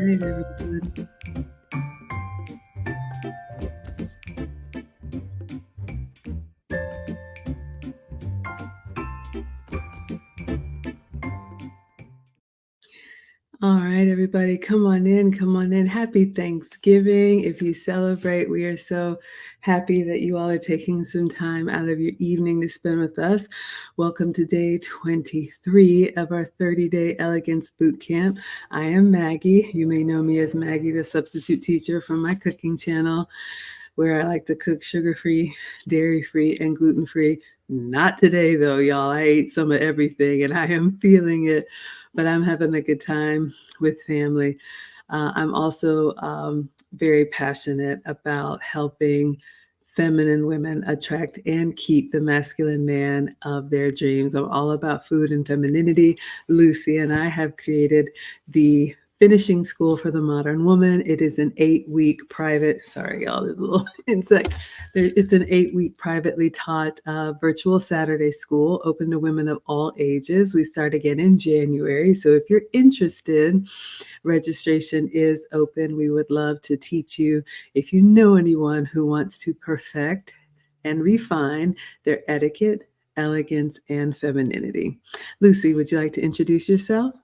right, everyone. All right, everybody, come on in, come on in. Happy Thanksgiving. If you celebrate, we are so happy that you all are taking some time out of your evening to spend with us. Welcome to day 23 of our 30-day Elegance Boot Camp. I am Maggie. You may know me as Maggie, the substitute teacher from my cooking channel, where I like to cook sugar-free, dairy-free, and gluten-free. Not today, though, y'all. I ate some of everything, and I am feeling it, but I'm having a good time with family. I'm also very passionate about helping feminine women attract and keep the masculine man of their dreams. I'm all about food and femininity. Lucy and I have created the Finishing School for the Modern Woman. It is an 8-week private, sorry, y'all, there's a little insect. It's an 8-week privately taught virtual Saturday school open to women of all ages. We start again in January. So if you're interested, registration is open. We would love to teach you if you know anyone who wants to perfect and refine their etiquette, elegance, and femininity. Lucy, would you like to introduce yourself?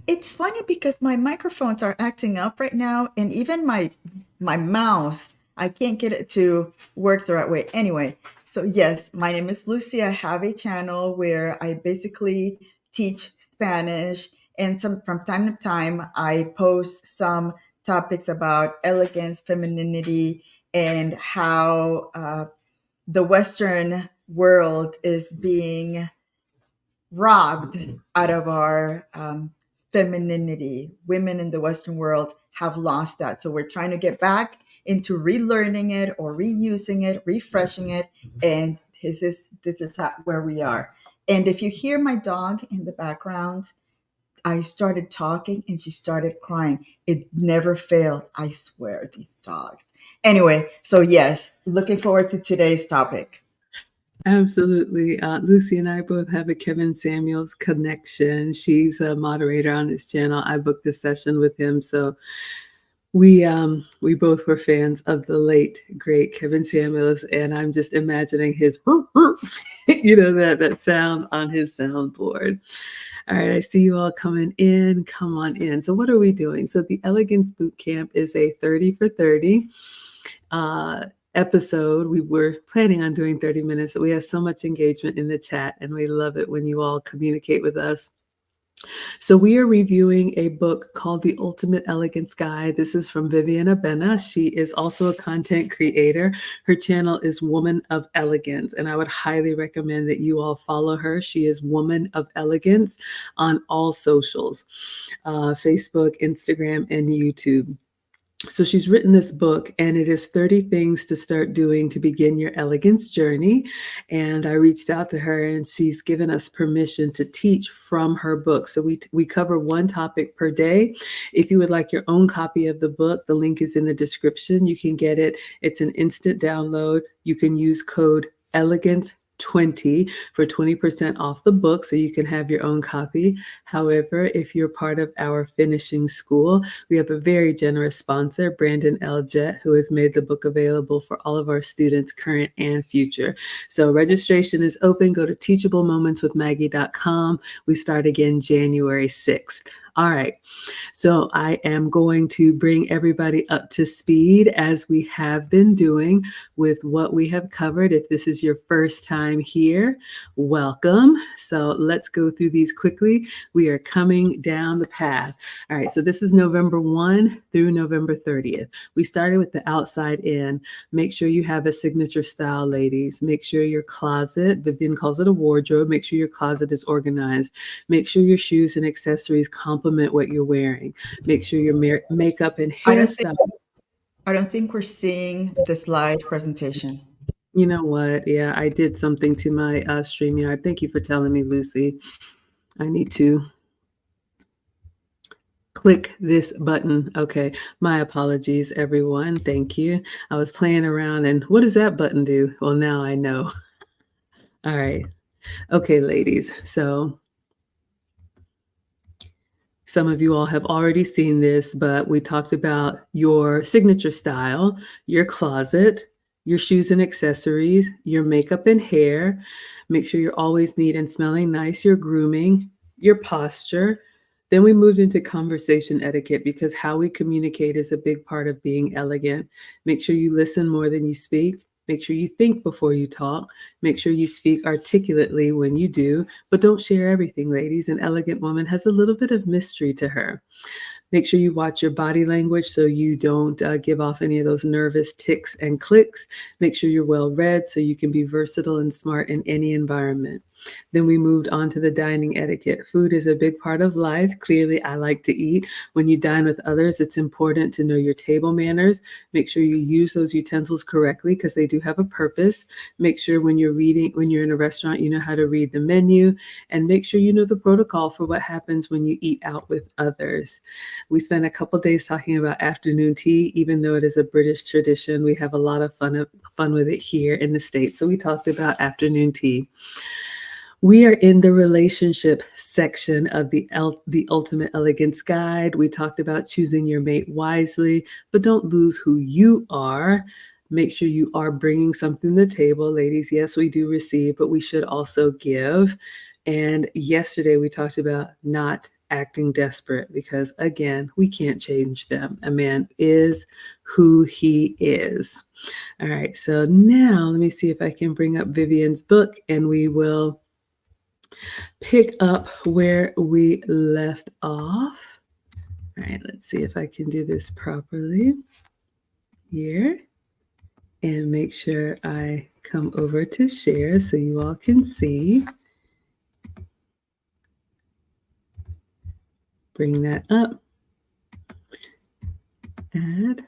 It's funny because my microphones are acting up right now, and even my mouse, I can't get it to work the right way. Anyway, so yes, my name is Lucy. I have a channel where I basically teach Spanish, and from time to time I post some topics about elegance, femininity, and how the Western world is being robbed out of our femininity. Women in the Western world have lost that. So we're trying to get back into relearning it or reusing it, refreshing it. And this is where we are. And if you hear my dog in the background, I started talking and she started crying. It never fails. I swear, these dogs. Anyway, so yes, looking forward to today's topic. Absolutely. Lucy and I both have a Kevin Samuels connection. She's a moderator on his channel. I booked a session with him, so we both were fans of the late great Kevin Samuels, and I'm just imagining his that sound on his soundboard. All right, I see you all coming in. Come on in. So what are we doing? So the Elegance Boot Camp is a 30 for 30 episode. We were planning on doing 30 minutes, but we have so much engagement in the chat, and we love it when you all communicate with us. So we are reviewing a book called The Ultimate Elegance Guide. This is from Vivienne. She is also a content creator. Her channel is Woman of Elegance, and I would highly recommend that you all follow her. She is Woman of Elegance on all socials, Facebook, Instagram, and YouTube. So she's written this book, and it is 30 things to start doing to begin your elegance journey. And I reached out to her, and she's given us permission to teach from her book. So we cover one topic per day. If you would like your own copy of the book, the link is in the description. You can get it. It's an instant download. You can use code ELEGANCE20 for 20% off the book, so you can have your own copy. However, if you're part of our finishing school, we have a very generous sponsor, Brandon L. Jett, who has made the book available for all of our students, current and future. So registration is open. Go to teachablemomentswithmaggie.com. We start again January 6th. All right. So I am going to bring everybody up to speed as we have been doing with what we have covered. If this is your first time here, welcome. So let's go through these quickly. We are coming down the path. All right. So this is November 1 through November 30th. We started with the outside in. Make sure you have a signature style, ladies. Make sure your closet, Vivienne calls it a wardrobe. Make sure your closet is organized. Make sure your shoes and accessories complement what you're wearing. Make sure your makeup and I don't think hairstyle. I don't think we're seeing the slide presentation. You know what? Yeah, I did something to my StreamYard. Thank you for telling me, Lucy. I need to click this button. Okay, my apologies, everyone. Thank you. I was playing around, and what does that button do? Well, now I know. All right. Okay, ladies. So Some of you all have already seen this, but we talked about your signature style, your closet, your shoes and accessories, your makeup and hair. Make sure you're always neat and smelling nice, your grooming, your posture. Then we moved into conversation etiquette because how we communicate is a big part of being elegant. Make sure you listen more than you speak. Make sure you think before you talk. Make sure you speak articulately when you do, but don't share everything, ladies. An elegant woman has a little bit of mystery to her. Make sure you watch your body language so you don't give off any of those nervous ticks and clicks. Make sure you're well read so you can be versatile and smart in any environment. Then we moved on to the dining etiquette. Food is a big part of life. Clearly, I like to eat. When you dine with others, it's important to know your table manners. Make sure you use those utensils correctly because they do have a purpose. Make sure when you're in a restaurant, you know how to read the menu, and make sure you know the protocol for what happens when you eat out with others. We spent a couple days talking about afternoon tea, even though it is a British tradition. We have a lot of fun with it here in the States. So we talked about afternoon tea. We are in the relationship section of the Ultimate Elegance Guide. We talked about choosing your mate wisely, but don't lose who you are. Make sure you are bringing something to the table. Ladies, yes, we do receive, but we should also give. And yesterday we talked about not acting desperate because, again, we can't change them. A man is who he is. All right, so now let me see if I can bring up Vivienne's book and we will pick up where we left off. All right, let's see if I can do this properly here and make sure I come over to share so you all can see. Bring that up. Add.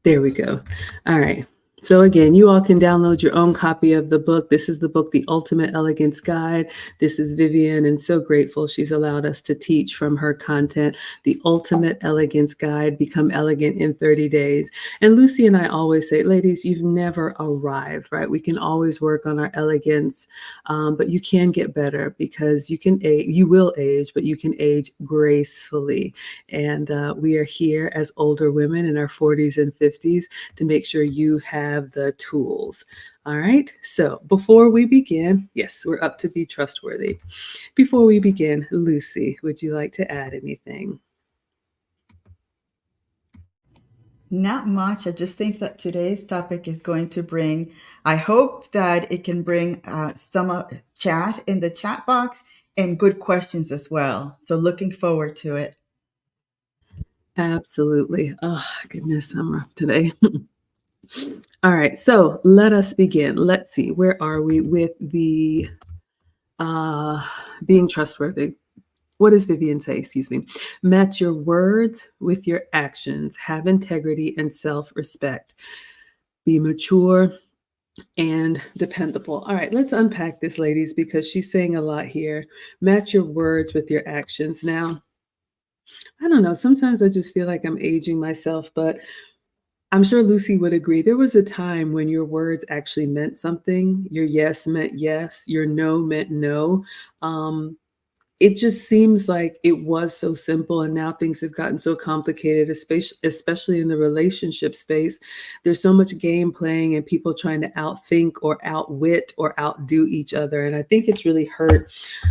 There we go. All right. So again, you all can download your own copy of the book. This is the book, The Ultimate Elegance Guide. This is Vivienne, and so grateful she's allowed us to teach from her content, The Ultimate Elegance Guide, Become Elegant in 30 Days. And Lucy and I always say, ladies, you've never arrived, right? We can always work on our elegance, but you can get better because you will age, but you can age gracefully. And we are here as older women in our 40s and 50s to make sure you have the tools. All right. So before we begin, yes, we're up to be trustworthy. Before we begin, Lucy, would you like to add anything? Not much. I just think that today's topic is going to bring, I hope that it can bring some chat in the chat box and good questions as well. So looking forward to it. Absolutely. Oh, goodness, I'm rough today. All right, so let us begin. Let's see, where are we with the being trustworthy? What does Vivienne say? Excuse me. Match your words with your actions. Have integrity and self-respect. Be mature and dependable. All right, let's unpack this, ladies, because she's saying a lot here. Match your words with your actions. Now, I don't know. Sometimes I just feel like I'm aging myself, but I'm sure Lucy would agree. There was a time when your words actually meant something. Your yes meant yes. Your no meant no. Um, it just seems like it was so simple, and now things have gotten so complicated, especially in the relationship space. There's so much game playing and people trying to outthink or outwit or outdo each other. And I think it's really hurt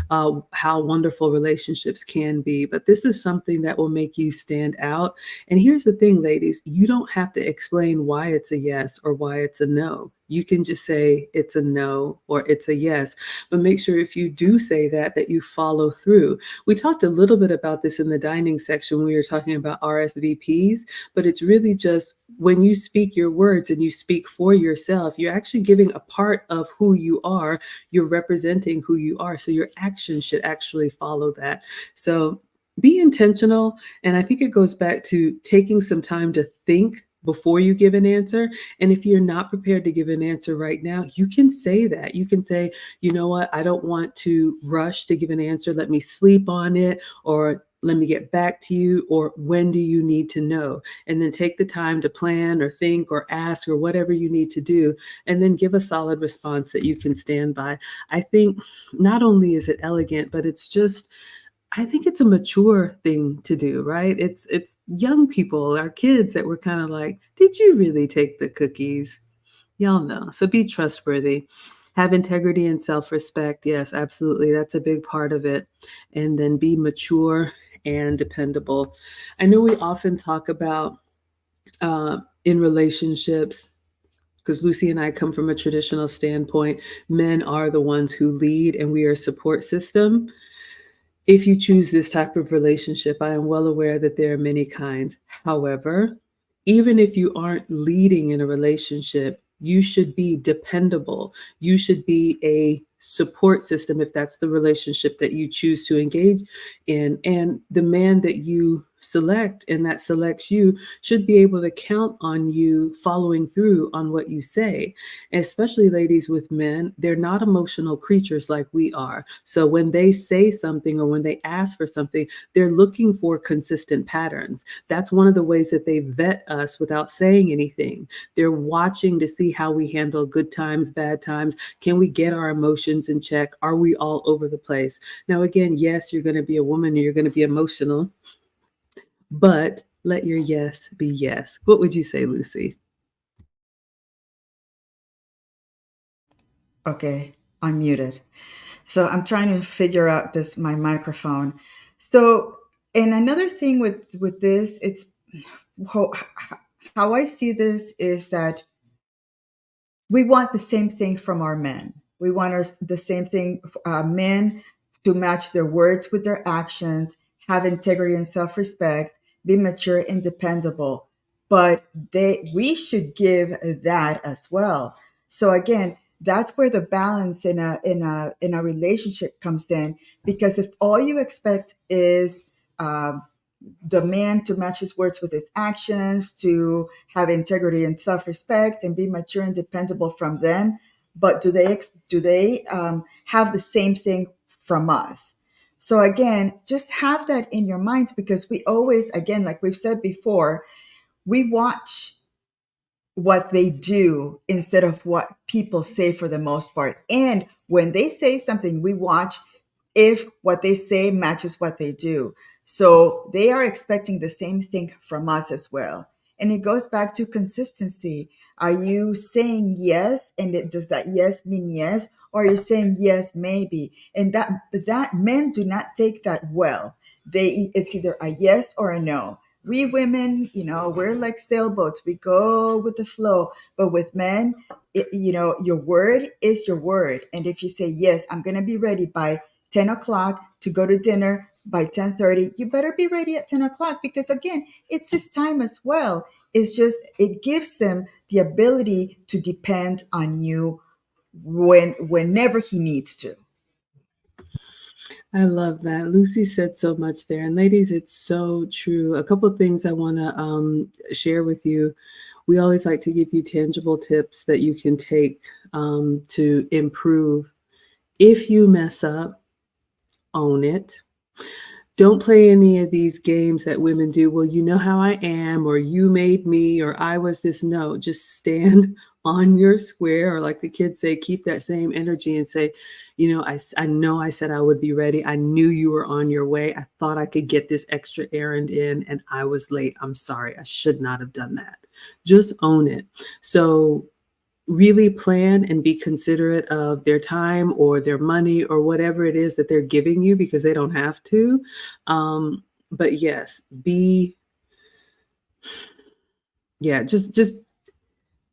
how wonderful relationships can be. But this is something that will make you stand out. And here's the thing, ladies, you don't have to explain why it's a yes or why it's a no. You can just say it's a no or it's a yes, but make sure if you do say that you follow through. We talked a little bit about this in the dining section when we were talking about RSVPs, but it's really just when you speak your words and you speak for yourself, you're actually giving a part of who you are. You're representing who you are. So your actions should actually follow that. So be intentional. And I think it goes back to taking some time to think before you give an answer. And if you're not prepared to give an answer right now, you can say that. You can say, you know what, I don't want to rush to give an answer. Let me sleep on it, or let me get back to you, or when do you need to know? And then take the time to plan or think or ask or whatever you need to do, and then give a solid response that you can stand by. I think not only is it elegant, but it's just I think it's a mature thing to do, right? It's young people, our kids that were kind of like, "Did you really take the cookies?" Y'all know. So be trustworthy. Have integrity and self-respect. Yes, absolutely. That's a big part of it. And then be mature and dependable. I know we often talk about in relationships, because Lucy and I come from a traditional standpoint, men are the ones who lead and we are a support system. If you choose this type of relationship, I am well aware that there are many kinds. However, even if you aren't leading in a relationship, you should be dependable. You should be a support system if that's the relationship that you choose to engage in. And the man that you select and that selects you should be able to count on you following through on what you say. Especially ladies with men, they're not emotional creatures like we are. So when they say something or when they ask for something, they're looking for consistent patterns. That's one of the ways that they vet us without saying anything. They're watching to see how we handle good times, bad times. Can we get our emotions in check? Are we all over the place? Now, again, yes, you're going to be a woman and you're going to be emotional, but let your yes be yes. What would you say, Lucy? Okay, I'm muted. So I'm trying to figure out this my microphone. So, and another thing with this, it's how, how I see this is that we want the same thing from our men. We want the same thing, men to match their words with their actions, have integrity and self-respect, be mature and dependable. But we should give that as well. So again, that's where the balance in a relationship comes in. Because if all you expect is um, the man to match his words with his actions, to have integrity and self-respect, and be mature and dependable from them. But do they have the same thing from us? So again, just have that in your minds, because we always, again, like we've said before, we watch what they do instead of what people say for the most part. And when they say something, we watch if what they say matches what they do. So they are expecting the same thing from us as well. And it goes back to consistency. Are you saying yes? And does that yes mean yes? Or are you saying yes, maybe? And that men do not take that well. It's either a yes or a no. We women, we're like sailboats. We go with the flow. But with men, your word is your word. And if you say, yes, I'm going to be ready by 10 o'clock to go to dinner by 10:30, you better be ready at 10 o'clock, because again, it's his time as well. It's just, it gives them the ability to depend on you whenever he needs to. I love that. Lucy said so much there. And ladies, it's so true. A couple of things I want to share with you. We always like to give you tangible tips that you can take to improve. If you mess up, own it. Don't play any of these games that women do. Well, you know how I am, or you made me, or I was this. No, just stand on your square, or like the kids say, keep that same energy and say, I know I said I would be ready. I knew you were on your way. I thought I could get this extra errand in and I was late. I'm sorry. I should not have done that. Just own it. So really plan and be considerate of their time or their money or whatever it is that they're giving you, because they don't have to. But yes, just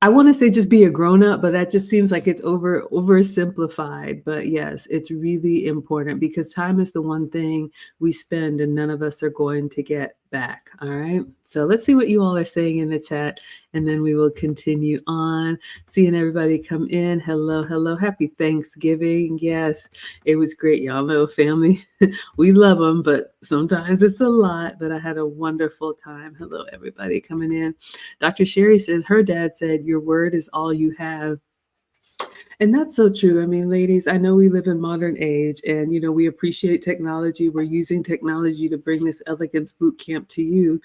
I want to say just be a grown up, but that just seems like it's oversimplified. But yes, it's really important, because time is the one thing we spend and none of us are going to get back. All right. So let's see what you all are saying in the chat, and then we will continue on. Seeing everybody come in. Hello, hello. Happy Thanksgiving. Yes, it was great. Y'all know family. We love them, but sometimes it's a lot. But I had a wonderful time. Hello, everybody coming in. Dr. Sherry says her dad said, your word is all you have. And that's so true. I mean, ladies, I know we live in modern age and, we appreciate technology. We're using technology to bring this elegance boot camp to you.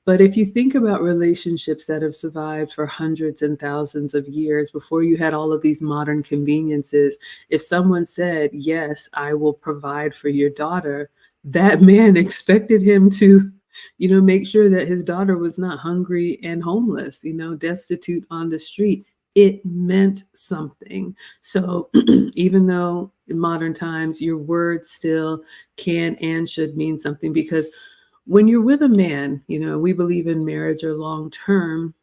But if you think about relationships that have survived for hundreds and thousands of years before you had all of these modern conveniences, if someone said, yes, I will provide for your daughter, that man expected him to, make sure that his daughter was not hungry and homeless, destitute on the street. It meant something. So even though in modern times your words still can and should mean something, because when you're with a man, we believe in marriage or long term,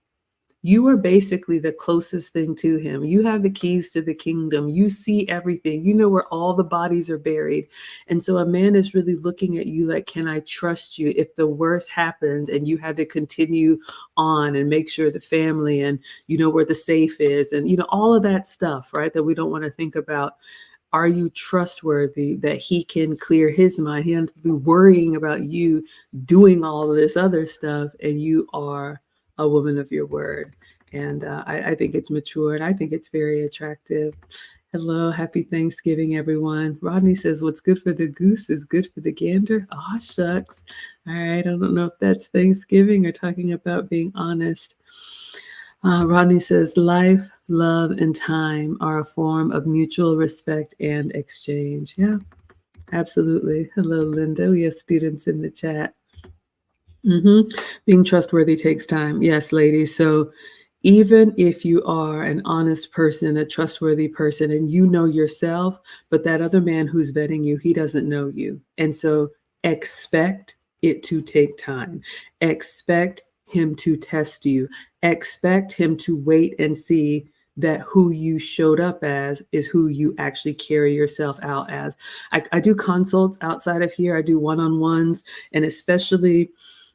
you are basically the closest thing to him. You have the keys to the kingdom. You see everything. You know where all the bodies are buried. And so a man is really looking at you like, can I trust you if the worst happened and you had to continue on and make sure the family and you know where the safe is and all of that stuff, right? That we don't want to think about. Are you trustworthy that he can clear his mind? He doesn't be worrying about you doing all of this other stuff, and you are a woman of your word. And I think it's mature and I think it's very attractive. Hello, happy Thanksgiving, everyone. Rodney says, what's good for the goose is good for the gander. Aw, shucks. All right, I don't know if that's Thanksgiving or talking about being honest. Rodney says, life, love, and time are a form of mutual respect and exchange. Yeah, absolutely. Hello, Linda. We have students in the chat. Being trustworthy takes time. Yes, ladies. So even if you are an honest person, a trustworthy person, and you know yourself, but that other man who's vetting you, he doesn't know you. And so expect it to take time. Expect him to test you. Expect him to wait and see that who you showed up as is who you actually carry yourself out as. I do consults outside of here. I do one-on-ones, and especially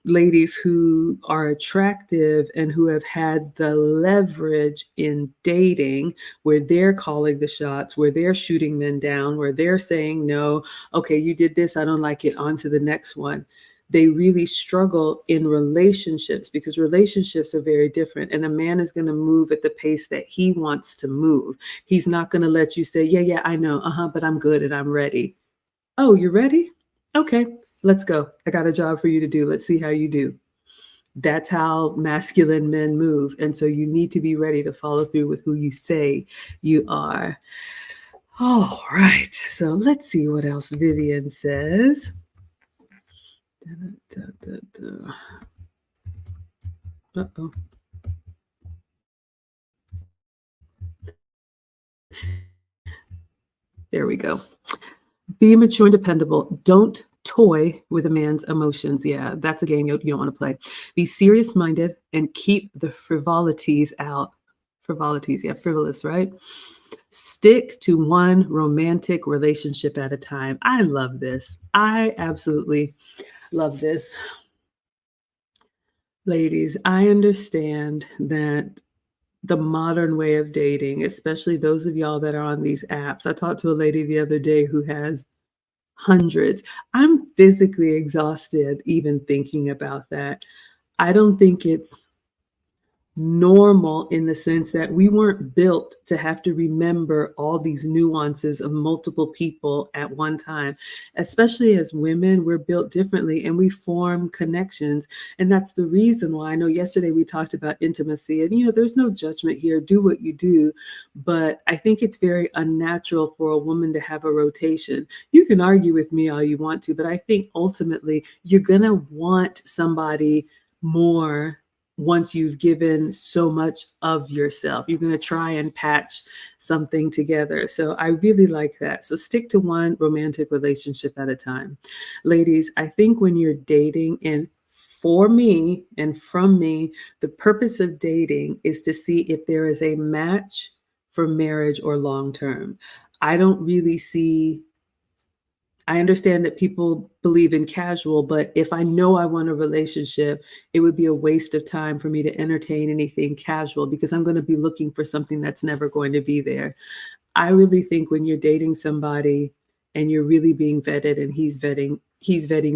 ladies who are attractive and who have had the leverage in dating, where they're calling the shots, where they're shooting men down, where they're saying, no, okay, you did this, I don't like it, on to the next one. They really struggle in relationships because relationships are very different. And a man is going to move at the pace that he wants to move. He's not going to let you say, yeah, I know, but I'm good and I'm ready. Oh, you're ready? Okay, let's go. I got a job for you to do. Let's see how you do. That's how masculine men move. And so you need to be ready to follow through with who you say you are. All right. So let's see what else Vivienne says. Uh-oh. There we go. Be mature and dependable. Don't toy with a man's emotions. Yeah, that's a game you don't want to play. Be serious-minded and keep the frivolities out. Frivolities, yeah, frivolous, right? Stick to one romantic relationship at a time. I love this. I absolutely love this. Ladies, I understand that the modern way of dating, especially those of y'all that are on these apps. I talked to a lady the other day who has hundreds. I'm physically exhausted even thinking about that. I don't think it's normal in the sense that we weren't built to have to remember all these nuances of multiple people at one time. Especially as women, we're built differently and we form connections. And that's the reason why I know yesterday we talked about intimacy, and there's no judgment here. Do what you do. But I think it's very unnatural for a woman to have a rotation. You can argue with me all you want to, but I think ultimately you're going to want somebody more once you've given so much of yourself. You're going to try and patch something together. So I really like that. So stick to one romantic relationship at a time. Ladies, I think when you're dating, and for me and from me, the purpose of dating is to see if there is a match for marriage or long term. I don't really see I understand that people believe in casual, but if I know I want a relationship, it would be a waste of time for me to entertain anything casual because I'm going to be looking for something that's never going to be there. I really think when you're dating somebody and you're really being vetted and he's vetting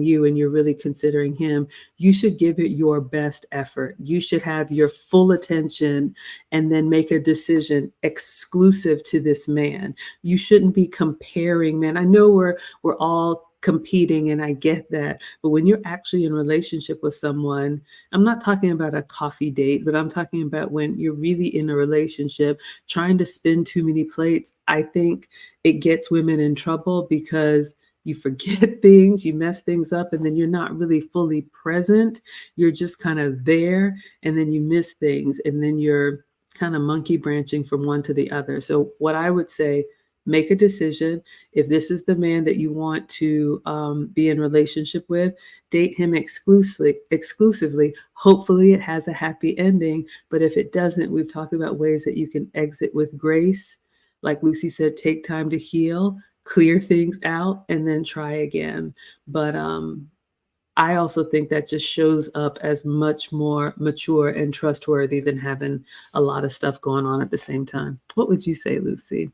you and you're really considering him, you should give it your best effort. You should have your full attention and then make a decision exclusive to this man. You shouldn't be comparing, man. I know we're all competing and I get that, but when you're actually in a relationship with someone, I'm not talking about a coffee date, but I'm talking about when you're really in a relationship, trying to spin too many plates. I think it gets women in trouble because you forget things, you mess things up, and then you're not really fully present. You're just kind of there, and then you miss things, and then you're kind of monkey branching from one to the other. So, what I would say, make a decision. If this is the man that you want to be in relationship with, date him exclusively. Hopefully, it has a happy ending. But if it doesn't, we've talked about ways that you can exit with grace. Like Lucy said, take time to heal, clear things out, and then try again. But I also think that just shows up as much more mature and trustworthy than having a lot of stuff going on at the same time. What would you say, Lucy?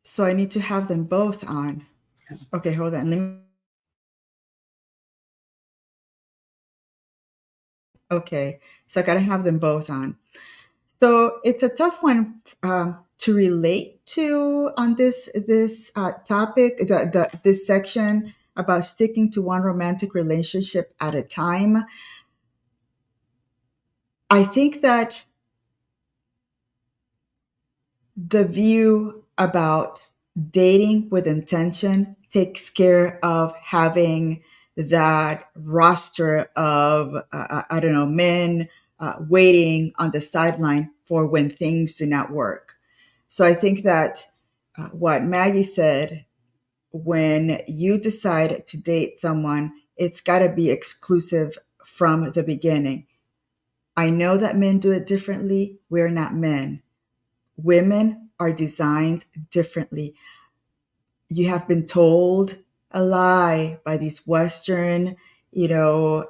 So I need to have them both on. Okay, hold on. Okay, so I gotta have them both on. So it's a tough one to relate to on this topic, this section about sticking to one romantic relationship at a time. I think that the view about dating with intention takes care of having that roster of I don't know, men waiting on the sideline for when things do not work. So I think that what Maggie said, when you decide to date someone, it's got to be exclusive from the beginning. I know that men do it differently. We're not men. Women are designed differently. You have been told a lie by these Western, you know,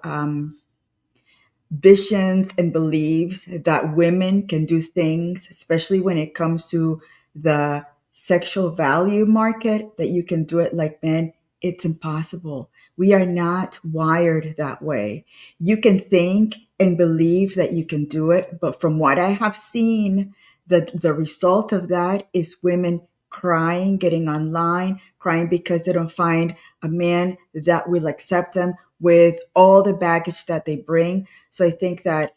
visions and beliefs that women can do things, especially when it comes to the sexual value market, that you can do it like men. It's impossible. We are not wired that way. You can think and believe that you can do it, but from what I have seen, the result of that is women crying, getting online, crying because they don't find a man that will accept them with all the baggage that they bring. So I think that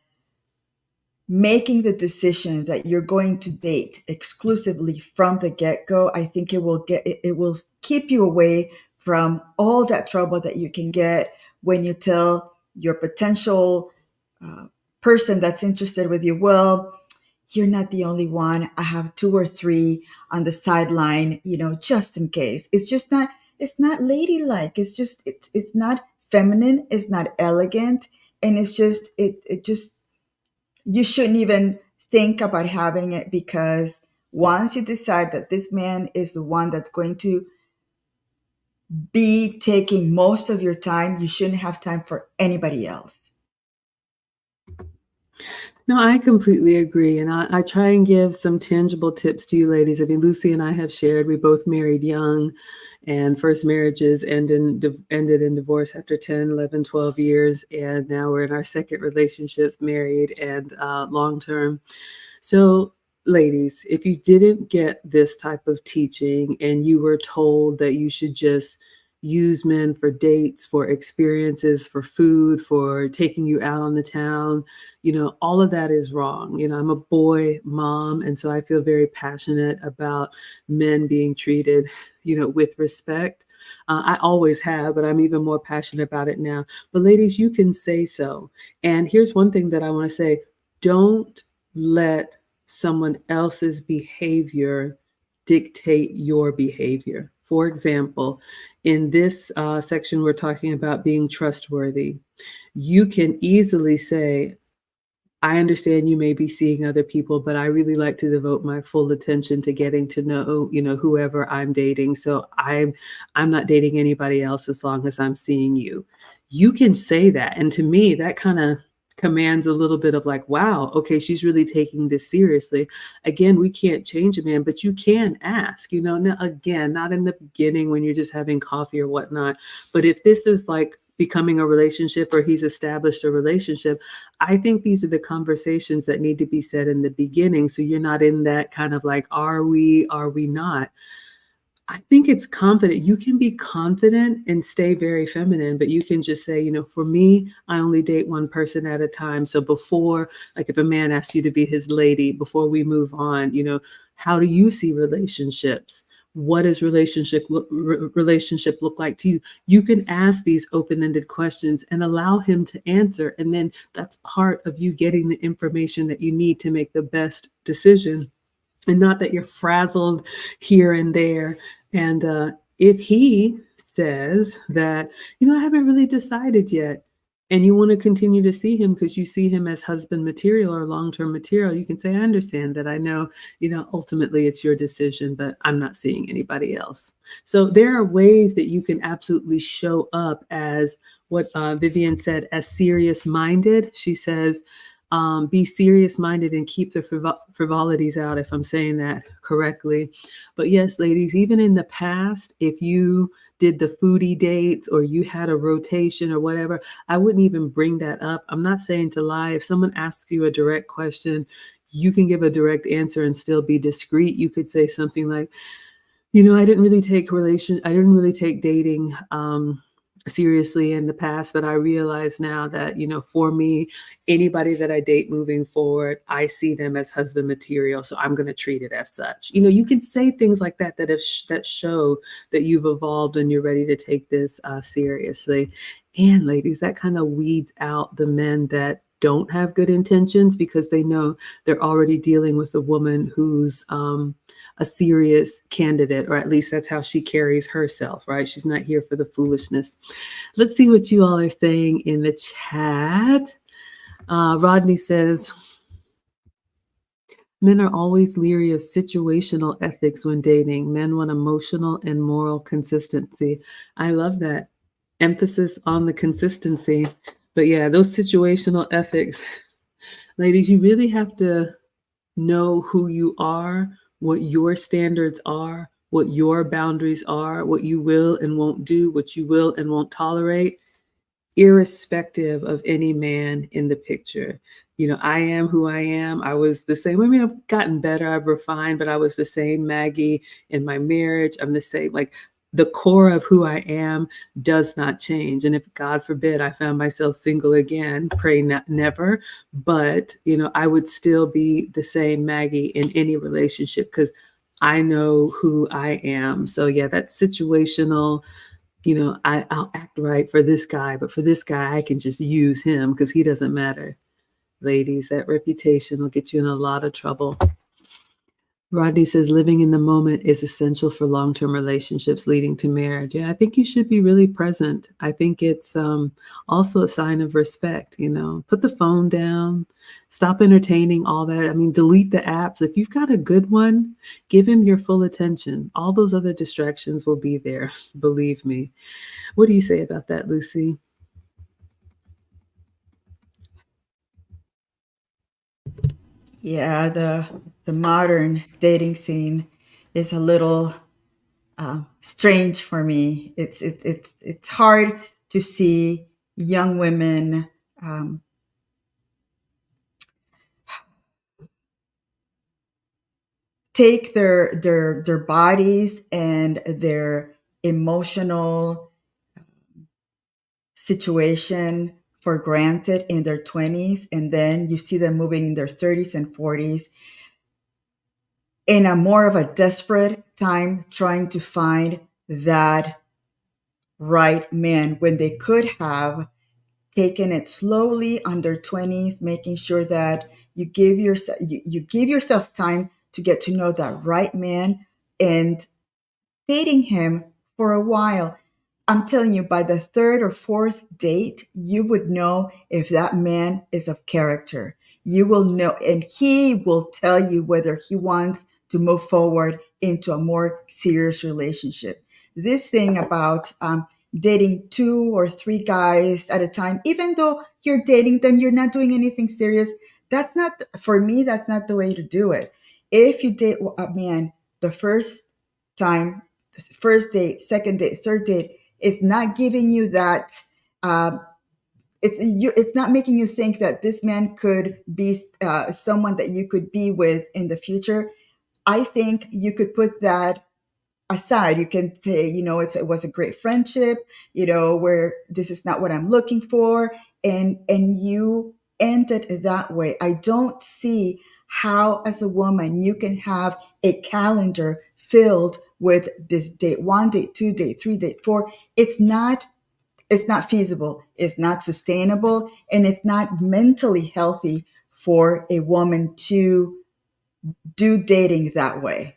making the decision that you're going to date exclusively from the get-go, I think it will keep you away from all that trouble that you can get when you tell your potential person that's interested with you, well, you're not the only one. I have two or three on the sideline, just in case. It's not ladylike. It's not feminine. It's not elegant. And it just, you shouldn't even think about having it, because once you decide that this man is the one that's going to be taking most of your time, you shouldn't have time for anybody else. No, I completely agree. And I try and give some tangible tips to you ladies. I mean, Lucy and I have shared, we both married young, and first marriages ended in divorce after 10, 11, 12 years. And now we're in our second relationships, married and long term. So, ladies, if you didn't get this type of teaching and you were told that you should just use men for dates, for experiences, for food, for taking you out on the town, all of that is wrong. I'm a boy mom, and so I feel very passionate about men being treated, with respect. I always have, but I'm even more passionate about it now. But ladies, you can say so. And here's one thing that I want to say: don't let someone else's behavior dictate your behavior. For example, in this section, we're talking about being trustworthy. You can easily say, I understand you may be seeing other people, but I really like to devote my full attention to getting to know, whoever I'm dating. So I'm not dating anybody else as long as I'm seeing you. You can say that. And to me, that kind of commands a little bit of like, wow, okay, she's really taking this seriously. Again, we can't change a man, but you can ask, now, again, not in the beginning when you're just having coffee or whatnot. But if this is like becoming a relationship or he's established a relationship, I think these are the conversations that need to be said in the beginning. So you're not in that kind of like, are we not? I think it's confident. You can be confident and stay very feminine, but you can just say, for me, I only date one person at a time. So before, like if a man asks you to be his lady, before we move on, how do you see relationships? What does relationship look like to you? You can ask these open-ended questions and allow him to answer. And then that's part of you getting the information that you need to make the best decision, and not that you're frazzled here and there. And if he says that, I haven't really decided yet, and you want to continue to see him because you see him as husband material or long-term material, you can say, I understand that. I know, ultimately it's your decision, but I'm not seeing anybody else. So there are ways that you can absolutely show up as what Vivienne said, as serious minded. She says, be serious minded and keep the frivolities out, if I'm saying that correctly. But yes, ladies, even in the past, if you did the foodie dates or you had a rotation or whatever, I wouldn't even bring that up. I'm not saying to lie. If someone asks you a direct question, you can give a direct answer and still be discreet. You could say something like, I didn't really take dating seriously in the past, but I realize now that, for me, anybody that I date moving forward, I see them as husband material. So I'm going to treat it as such. You can say things like that that show that you've evolved and you're ready to take this seriously. And ladies, that kind of weeds out the men that don't have good intentions, because they know they're already dealing with a woman who's a serious candidate, or at least that's how she carries herself, right? She's not here for the foolishness. Let's see what you all are saying in the chat. Rodney says, men are always leery of situational ethics when dating. Men want emotional and moral consistency. I love that emphasis on the consistency. But yeah, those situational ethics, ladies, you really have to know who you are, what your standards are, what your boundaries are, what you will and won't do, what you will and won't tolerate, irrespective of any man in the picture. I am who I am. I was the same. I mean, I've gotten better, I've refined, but I was the same Maggie in my marriage. I'm the same. Like, the core of who I am does not change. And if God forbid I found myself single again, pray not, never, but I would still be the same Maggie in any relationship, because I know who I am. So yeah, that's situational. I'll act right for this guy, but for this guy, I can just use him because he doesn't matter. Ladies, that reputation will get you in a lot of trouble. Rodney says living in the moment is essential for long-term relationships leading to marriage. Yeah, I think you should be really present. I think it's also a sign of respect. Put the phone down, stop entertaining all that. I mean, delete the apps. If you've got a good one, give him your full attention. All those other distractions will be there, believe me. What do you say about that, Lucy? Yeah, the modern dating scene is a little strange for me. It's hard to see young women take their bodies and their emotional situation for granted in their 20s, and then you see them moving in their 30s and 40s in a more of a desperate time trying to find that right man, when they could have taken it slowly on their 20s, making sure that you give yourself time to get to know that right man and dating him for a while. I'm telling you, by the third or fourth date, you would know if that man is of character. You will know, and he will tell you whether he wants to move forward into a more serious relationship. This thing about dating two or three guys at a time, even though you're dating them, you're not doing anything serious. That's not, for me, that's not the way to do it. If you date a man the first time, first date, second date, third date, it's not giving you that. It's not making you think that this man could be someone that you could be with in the future. I think you could put that aside. You can say, it was a great friendship, where this is not what I'm looking for, and you end it that way. I don't see how, as a woman, you can have a calendar filled with this date one, date two, date three, date four. It's not feasible, it's not sustainable, and it's not mentally healthy for a woman to do dating that way.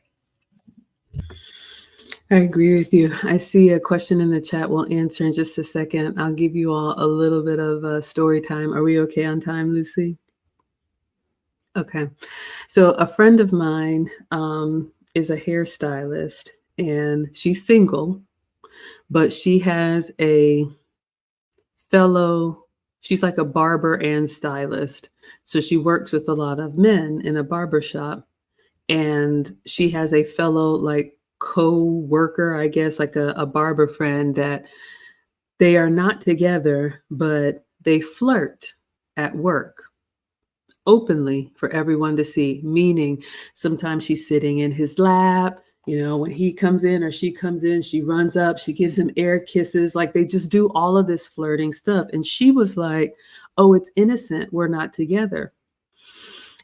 I agree with you. I see a question in the chat. We'll answer in just a second. I'll give you all a little bit of story time. Are we okay on time, Lucy? Okay. So a friend of mine is a hairstylist, and she's single, but she has a fellow, she's like a barber and stylist. So she works with a lot of men in a barber shop, and she has a fellow like co-worker, I guess, like a barber friend that they are not together, but they flirt at work openly for everyone to see, meaning sometimes she's sitting in his lap. When he comes in or she comes in, she runs up, she gives him air kisses. Like, they just do all of this flirting stuff. And she was like, oh, it's innocent, we're not together.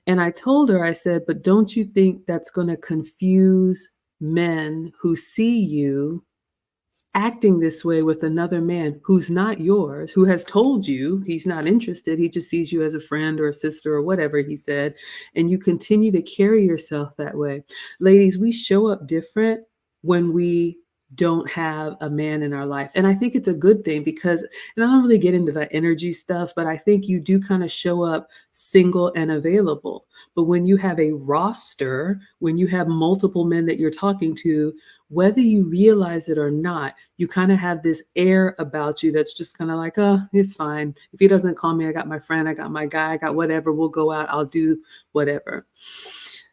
And I told her, I said, but don't you think that's going to confuse men who see you acting this way with another man who's not yours, who has told you he's not interested, he just sees you as a friend or a sister or whatever he said, and you continue to carry yourself that way? Ladies, we show up different when we don't have a man in our life. And I think it's a good thing because, and I don't really get into that energy stuff, but I think you do kind of show up single and available. But when you have a roster, when you have multiple men that you're talking to, whether you realize it or not, you kind of have this air about you that's just kind of like, oh, it's fine. If he doesn't call me, I got my friend, I got my guy, I got whatever, we'll go out, I'll do whatever.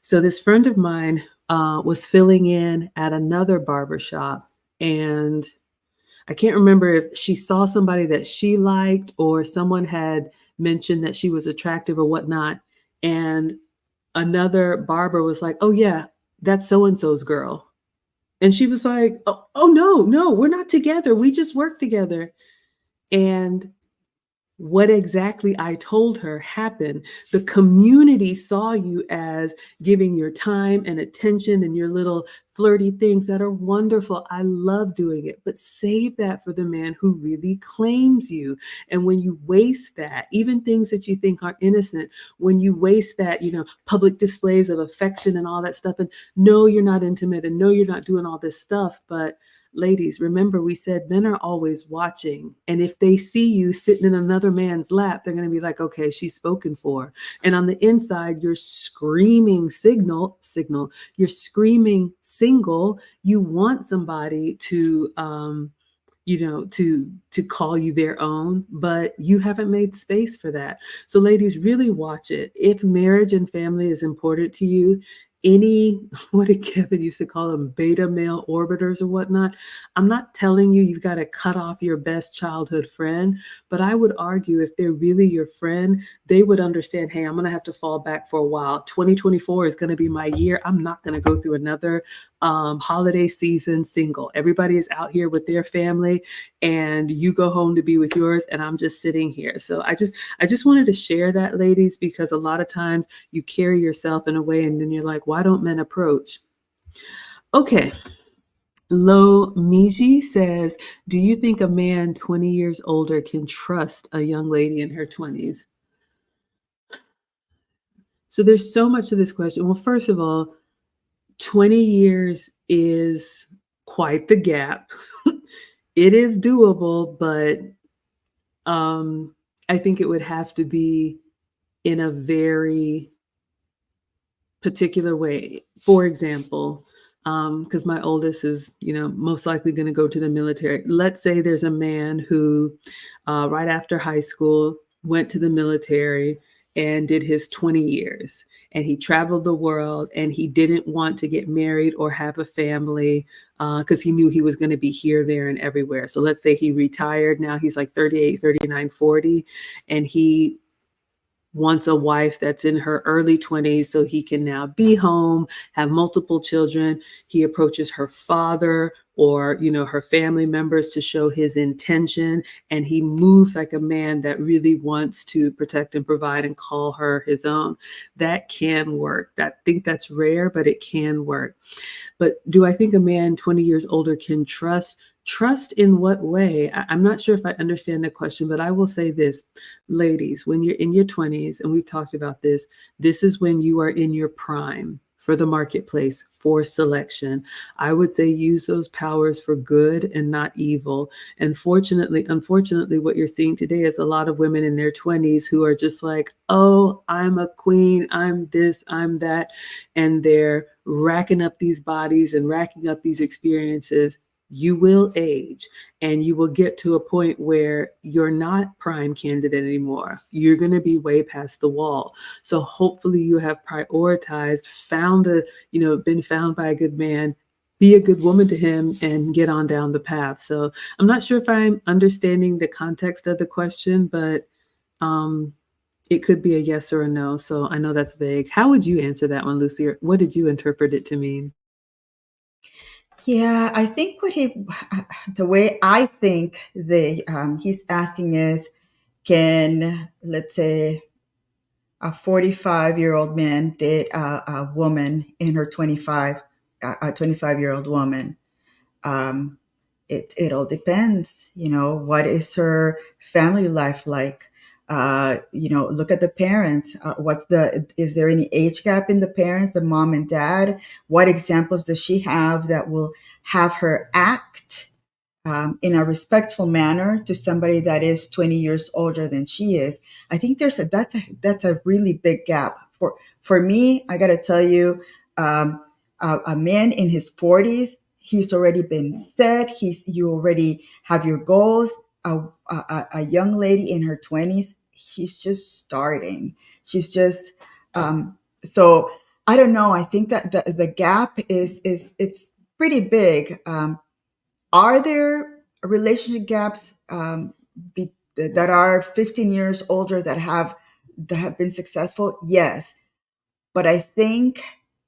So this friend of mine was filling in at another barbershop, and I can't remember if she saw somebody that she liked or someone had mentioned that she was attractive or whatnot. And another barber was like, oh yeah, that's so-and-so's girl. And she was like, oh no, we're not together. We just work together. And what exactly I told her happened. The community saw you as giving your time and attention and your little flirty things that are wonderful. I love doing it, but save that for the man who really claims you. And when you waste that, even things that you think are innocent, when you waste that, public displays of affection and all that stuff, and no, you're not intimate, and no, you're not doing all this stuff, but ladies, remember we said men are always watching. And if they see you sitting in another man's lap, they're going to be like, okay, she's spoken for. And on the inside, you're screaming signal, you're screaming single. You want somebody to, to call you their own, but you haven't made space for that. So ladies, really watch it. If marriage and family is important to you, what did Kevin used to call them, beta male orbiters or whatnot, I'm not telling you you've got to cut off your best childhood friend, but I would argue if they're really your friend, they would understand, hey, I'm going to have to fall back for a while. 2024 is going to be my year. I'm not going to go through another holiday season single. Everybody is out here with their family, and you go home to be with yours, and I'm just sitting here. So I just wanted to share that, ladies, because a lot of times you carry yourself in a way and then you're like, why don't men approach? Okay. Lo Miji says, do you think a man 20 years older can trust a young lady in her 20s? So there's so much to this question. Well, first of all, 20 years is quite the gap. It is doable, but I think it would have to be in a very particular way. For example, because my oldest is, most likely going to go to the military. Let's say there's a man who, right after high school, went to the military and did his 20 years. And he traveled the world, and he didn't want to get married or have a family because he knew he was going to be here, there, and everywhere. So let's say he retired. Now he's like 38, 39, 40, and he wants a wife that's in her early 20s so he can now be home, have multiple children. He approaches her father or, her family members to show his intention, and he moves like a man that really wants to protect and provide and call her his own. That can work. I think that's rare, but it can work. But do I think a man 20 years older can trust? Trust in what way? I'm not sure if I understand the question, but I will say this. Ladies, when you're in your 20s, and we've talked about this is when you are in your prime for the marketplace, for selection. I would say use those powers for good and not evil. And unfortunately, what you're seeing today is a lot of women in their 20s who are just like, oh, I'm a queen, I'm this, I'm that. And they're racking up these bodies and racking up these experiences. You will age and you will get to a point where you're not prime candidate anymore. You're going to be way past the wall. So hopefully you have prioritized, been found by a good man, be a good woman to him and get on down the path. So I'm not sure if I'm understanding the context of the question, but it could be a yes or a no. So I know that's vague. How would you answer that one, Lucy? Or what did you interpret it to mean? Yeah, I think the way I think he's asking is, can, let's say, a 45-year-old man date a woman in her 25, a 25-year-old woman? Um, it all depends. What is her family life like? Look at the parents. Is there any age gap in the parents, the mom and dad? What examples does she have that will have her act in a respectful manner to somebody that is 20 years older than she is? I think that's a really big gap. For me, I got to tell you, a man in his 40s, he's already been set. You already have your goals. A young lady in her 20s, she's just starting. She's just so I don't know. I think that the gap is it's pretty big. Are there relationship gaps that are 15 years older that have been successful? Yes, but I think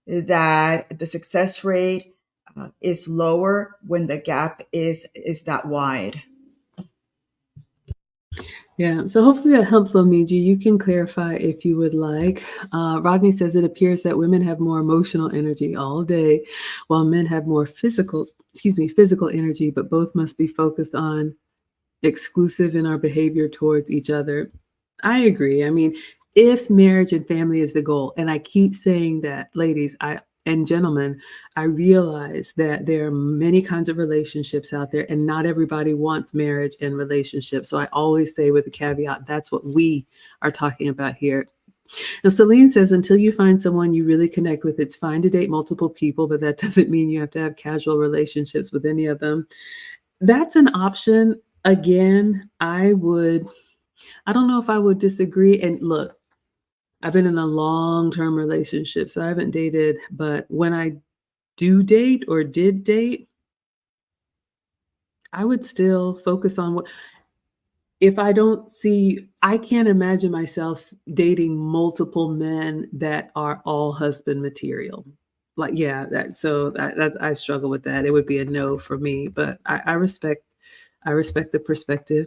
that the success rate is lower when the gap is that wide. Yeah, so hopefully that helps, Lomiji. You can clarify if you would like. Rodney says it appears that women have more emotional energy all day, while men have more physical energy, but both must be focused on exclusive in our behavior towards each other. I agree. I mean, if marriage and family is the goal, and I keep saying that, ladies, and gentlemen, I realize that there are many kinds of relationships out there, and not everybody wants marriage and relationships. So I always say with a caveat, that's what we are talking about here. Now, Celine says, until you find someone you really connect with, it's fine to date multiple people, but that doesn't mean you have to have casual relationships with any of them. That's an option. Again, I don't know if I would disagree. And look, I've been in a long-term relationship, so I haven't dated, but when I do date or did date, I would still focus on what if I don't see I can't imagine myself dating multiple men that are all husband material. Like, yeah, that's I struggle with that. It would be a no for me, but I respect the perspective.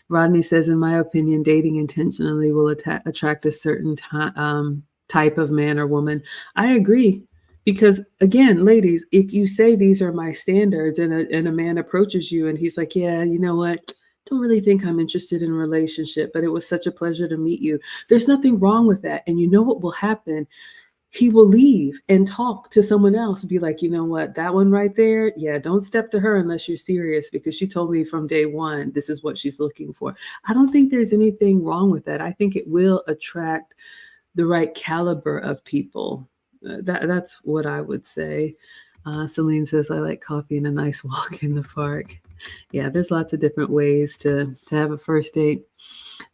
Rodney says, in my opinion, dating intentionally will attract a certain type of man or woman. I agree. Because again, ladies, if you say these are my standards and a man approaches you and he's like, yeah, you know what? Don't really think I'm interested in a relationship, but it was such a pleasure to meet you. There's nothing wrong with that. And you know what will happen? He will leave and talk to someone else and be like, you know what, that one right there, yeah, don't step to her unless you're serious because she told me from day one this is what she's looking for. I don't think there's anything wrong with that. I think it will attract the right caliber of people. That's what I would say. Celine says, I like coffee and a nice walk in the park. Yeah, there's lots of different ways to have a first date.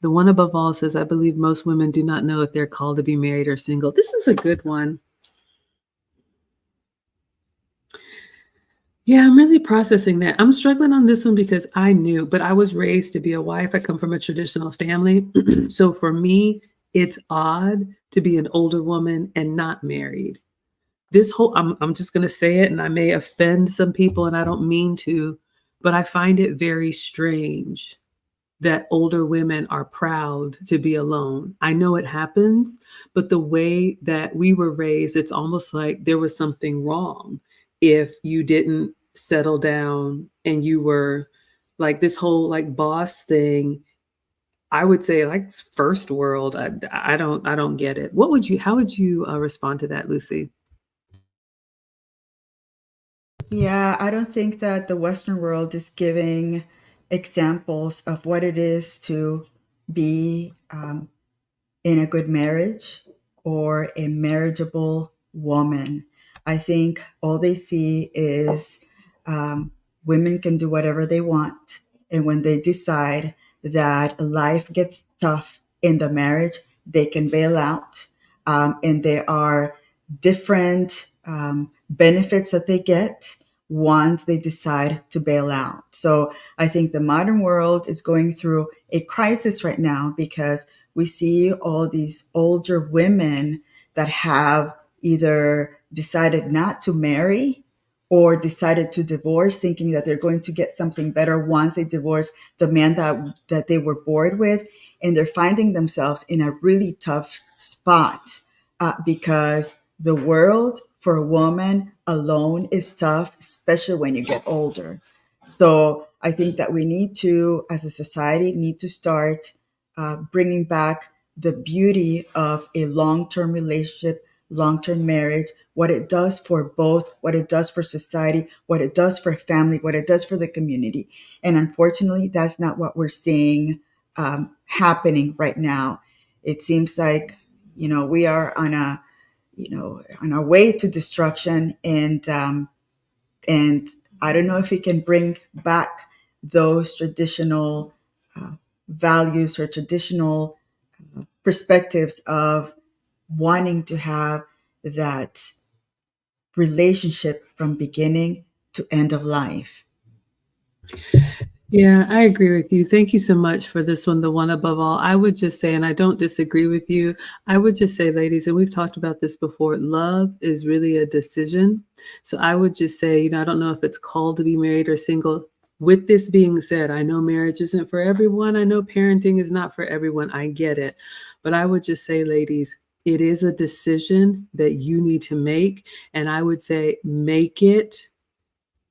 The one above all says, I believe most women do not know if they're called to be married or single. This is a good one. Yeah, I'm really processing that. I'm struggling on this one because I knew, but I was raised to be a wife. I come from a traditional family. So for me, It's odd to be an older woman and not married. This whole I'm just gonna say it, and I may offend some people, and I don't mean to, but I find it very strange that older women are proud to be alone. I know it happens, but the way that we were raised, it's almost like there was something wrong if you didn't settle down and you were like this whole like boss thing. I would say like first world. I don't get it. How would you respond to that, Lucy? Yeah, I don't think that the Western world is giving examples of what it is to be in a good marriage or a marriageable woman. I think all they see is um, women can do whatever they want. And when they decide that life gets tough in the marriage, they can bail out. And there are different benefits that they get once they decide to bail out. So I think the modern world is going through a crisis right now because we see all these older women that have either decided not to marry or decided to divorce, thinking that they're going to get something better once they divorce the man that they were bored with. And they're finding themselves in a really tough spot because the world for a woman alone is tough, especially when you get older. So I think that we need to, as a society, need to start bringing back the beauty of a long-term relationship, long-term marriage, what it does for both, what it does for society, what it does for family, what it does for the community. And unfortunately, that's not what we're seeing happening right now. It seems like, we are on on our way to destruction, and I don't know if we can bring back those traditional uh, values or traditional perspectives of wanting to have that relationship from beginning to end of life. Yeah, I agree with you. Thank you so much for this one, the one above all. I would just say, and I don't disagree with you, I would just say, ladies, and we've talked about this before, love is really a decision. So I would just say, I don't know if it's called to be married or single. With this being said, I know marriage isn't for everyone. I know parenting is not for everyone. I get it. But I would just say, ladies, it is a decision that you need to make. And I would say, make it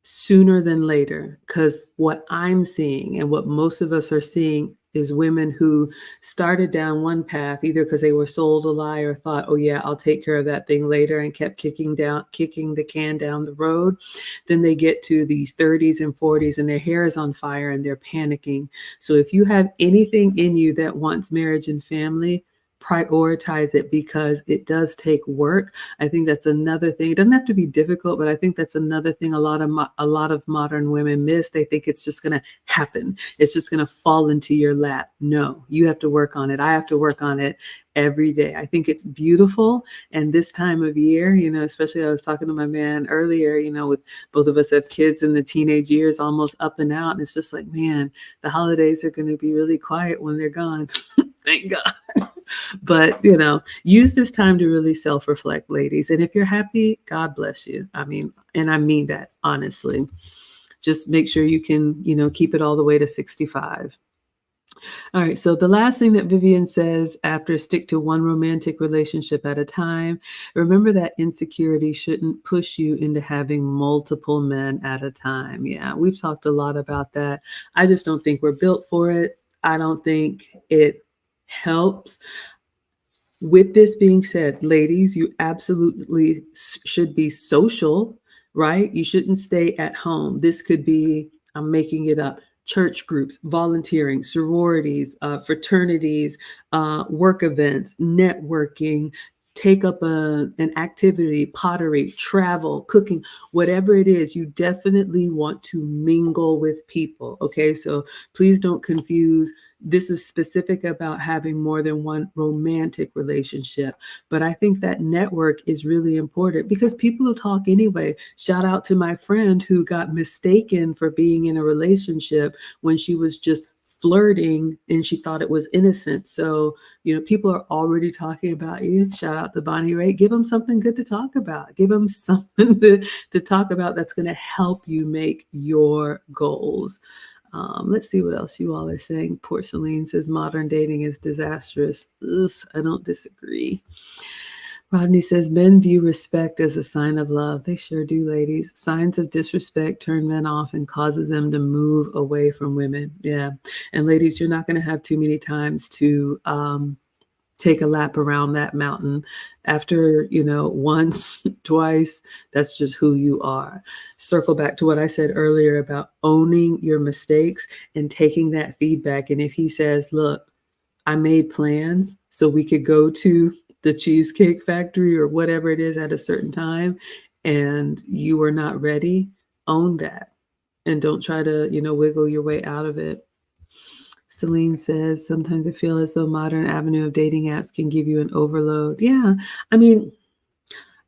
sooner than later, because what I'm seeing and what most of us are seeing is women who started down one path either because they were sold a lie or thought, oh yeah, I'll take care of that thing later, and kept kicking the can down the road. Then they get to these 30s and 40s and their hair is on fire and they're panicking. So if you have anything in you that wants marriage and family, prioritize it, because it does take work. I think that's another thing. It doesn't have to be difficult, but I think that's another thing a lot of modern women miss. They think it's just going to happen. It's just going to fall into your lap. No, you have to work on it. I have to work on it every day. I think it's beautiful. And this time of year, especially I was talking to my man earlier, with both of us have kids in the teenage years, almost up and out. And it's just like, man, the holidays are going to be really quiet when they're gone. Thank God. But, use this time to really self-reflect, ladies. And if you're happy, God bless you. I mean, and I mean that honestly. Just make sure you can, keep it all the way to 65. All right. So the last thing that Vivienne says after stick to one romantic relationship at a time, remember that insecurity shouldn't push you into having multiple men at a time. Yeah, we've talked a lot about that. I just don't think we're built for it. I don't think it helps. With this being said, ladies, you absolutely should be social, right? You shouldn't stay at home. This could be, I'm making it up, church groups, volunteering, sororities, fraternities, work events, networking, take up an activity, pottery, travel, cooking, whatever it is, you definitely want to mingle with people. Okay, so please don't confuse. This is specific about having more than one romantic relationship. But I think that network is really important because people will talk anyway. Shout out to my friend who got mistaken for being in a relationship when she was just flirting and she thought it was innocent. So, people are already talking about you. Shout out to Bonnie Ray. Give them something good to talk about. Give them something to talk about that's going to help you make your goals. Let's see what else you all are saying. Porcelain says modern dating is disastrous. Ugh, I don't disagree. Rodney says men view respect as a sign of love. They sure do, ladies. Signs of disrespect turn men off and causes them to move away from women. Yeah. And ladies, you're not going to have too many times to take a lap around that mountain. After, once, twice, that's just who you are. Circle back to what I said earlier about owning your mistakes and taking that feedback. And if he says, look, I made plans so we could go to the Cheesecake Factory or whatever it is at a certain time, and you were not ready, own that. And don't try to, wiggle your way out of it. Celine says, sometimes I feel as though modern avenue of dating apps can give you an overload. Yeah. I mean,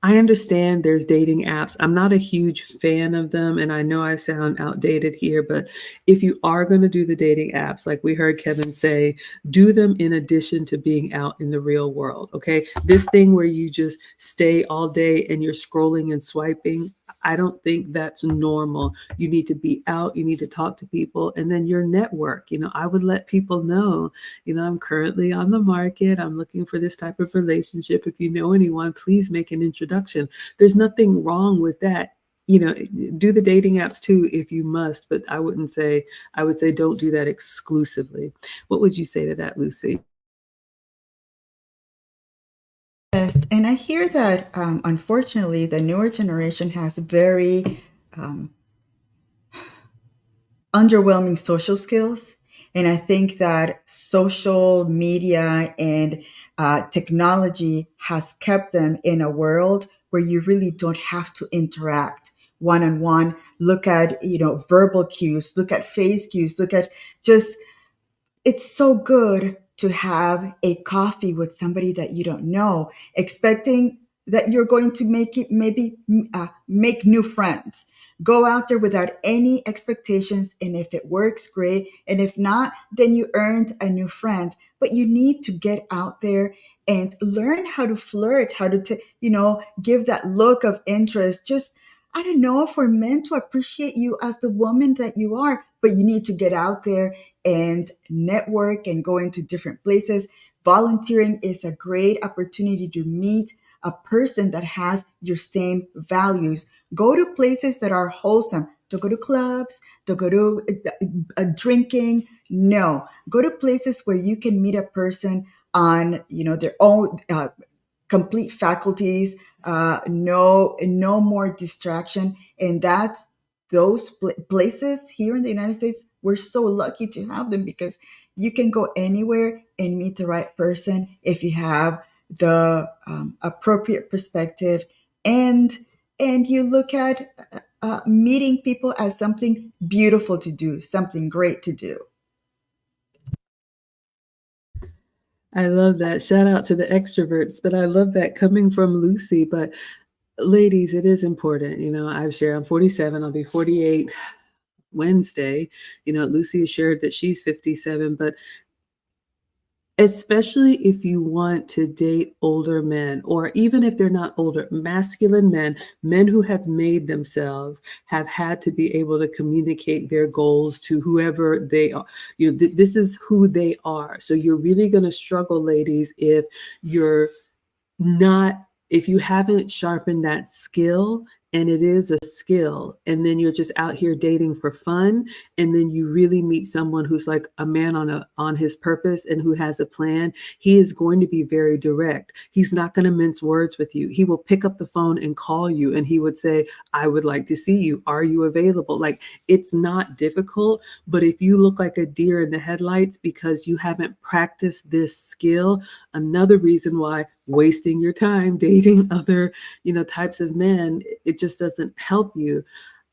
I understand there's dating apps. I'm not a huge fan of them, and I know I sound outdated here, but if you are going to do the dating apps, like we heard Kevin say, do them in addition to being out in the real world, okay? This thing where you just stay all day and you're scrolling and swiping, I don't think that's normal. You need to be out, you need to talk to people, and then your network. I would let people know, I'm currently on the market. I'm looking for this type of relationship. If you know anyone, please make an introduction. There's nothing wrong with that. Do the dating apps too if you must, but I would say don't do that exclusively. What would you say to that, Lucy? Yes, and I hear that unfortunately the newer generation has very underwhelming social skills. And I think that social media and technology has kept them in a world where you really don't have to interact one on one. Look at, verbal cues, look at face cues, look at just, it's so good to have a coffee with somebody that you don't know, expecting that you're going to make it maybe make new friends. Go out there without any expectations, and if it works, great. And if not, then you earned a new friend. But you need to get out there and learn how to flirt, how to give that look of interest. Just, I don't know, for men to appreciate you as the woman that you are, but you need to get out there and network and go into different places. Volunteering is a great opportunity to meet a person that has your same values. Go to places that are wholesome. Don't go to clubs, don't go to drinking. No, go to places where you can meet a person on their own complete faculties, no more distraction. And that's those places here in the United States. We're so lucky to have them because you can go anywhere and meet the right person if you have the appropriate perspective, and you look at meeting people as something beautiful to do, something great to do. I love that. Shout out to the extroverts, but I love that coming from Lucy. But ladies, it is important. I've shared I'm 47, I'll be 48 Wednesday. Lucy has shared that she's 57, but especially if you want to date older men, or even if they're not older, masculine men who have made themselves, have had to be able to communicate their goals to whoever they are. This is who they are. So you're really going to struggle, ladies, you're if you haven't sharpened that skill, and it is a skill, and then you're just out here dating for fun, and then you really meet someone who's like a man on his purpose and who has a plan, he is going to be very direct. He's not going to mince words with you. He will pick up the phone and call you, and he would say, I would like to see you. Are you available? Like, it's not difficult, but if you look like a deer in the headlights because you haven't practiced this skill, another reason why wasting your time dating other, types of men, it just doesn't help you.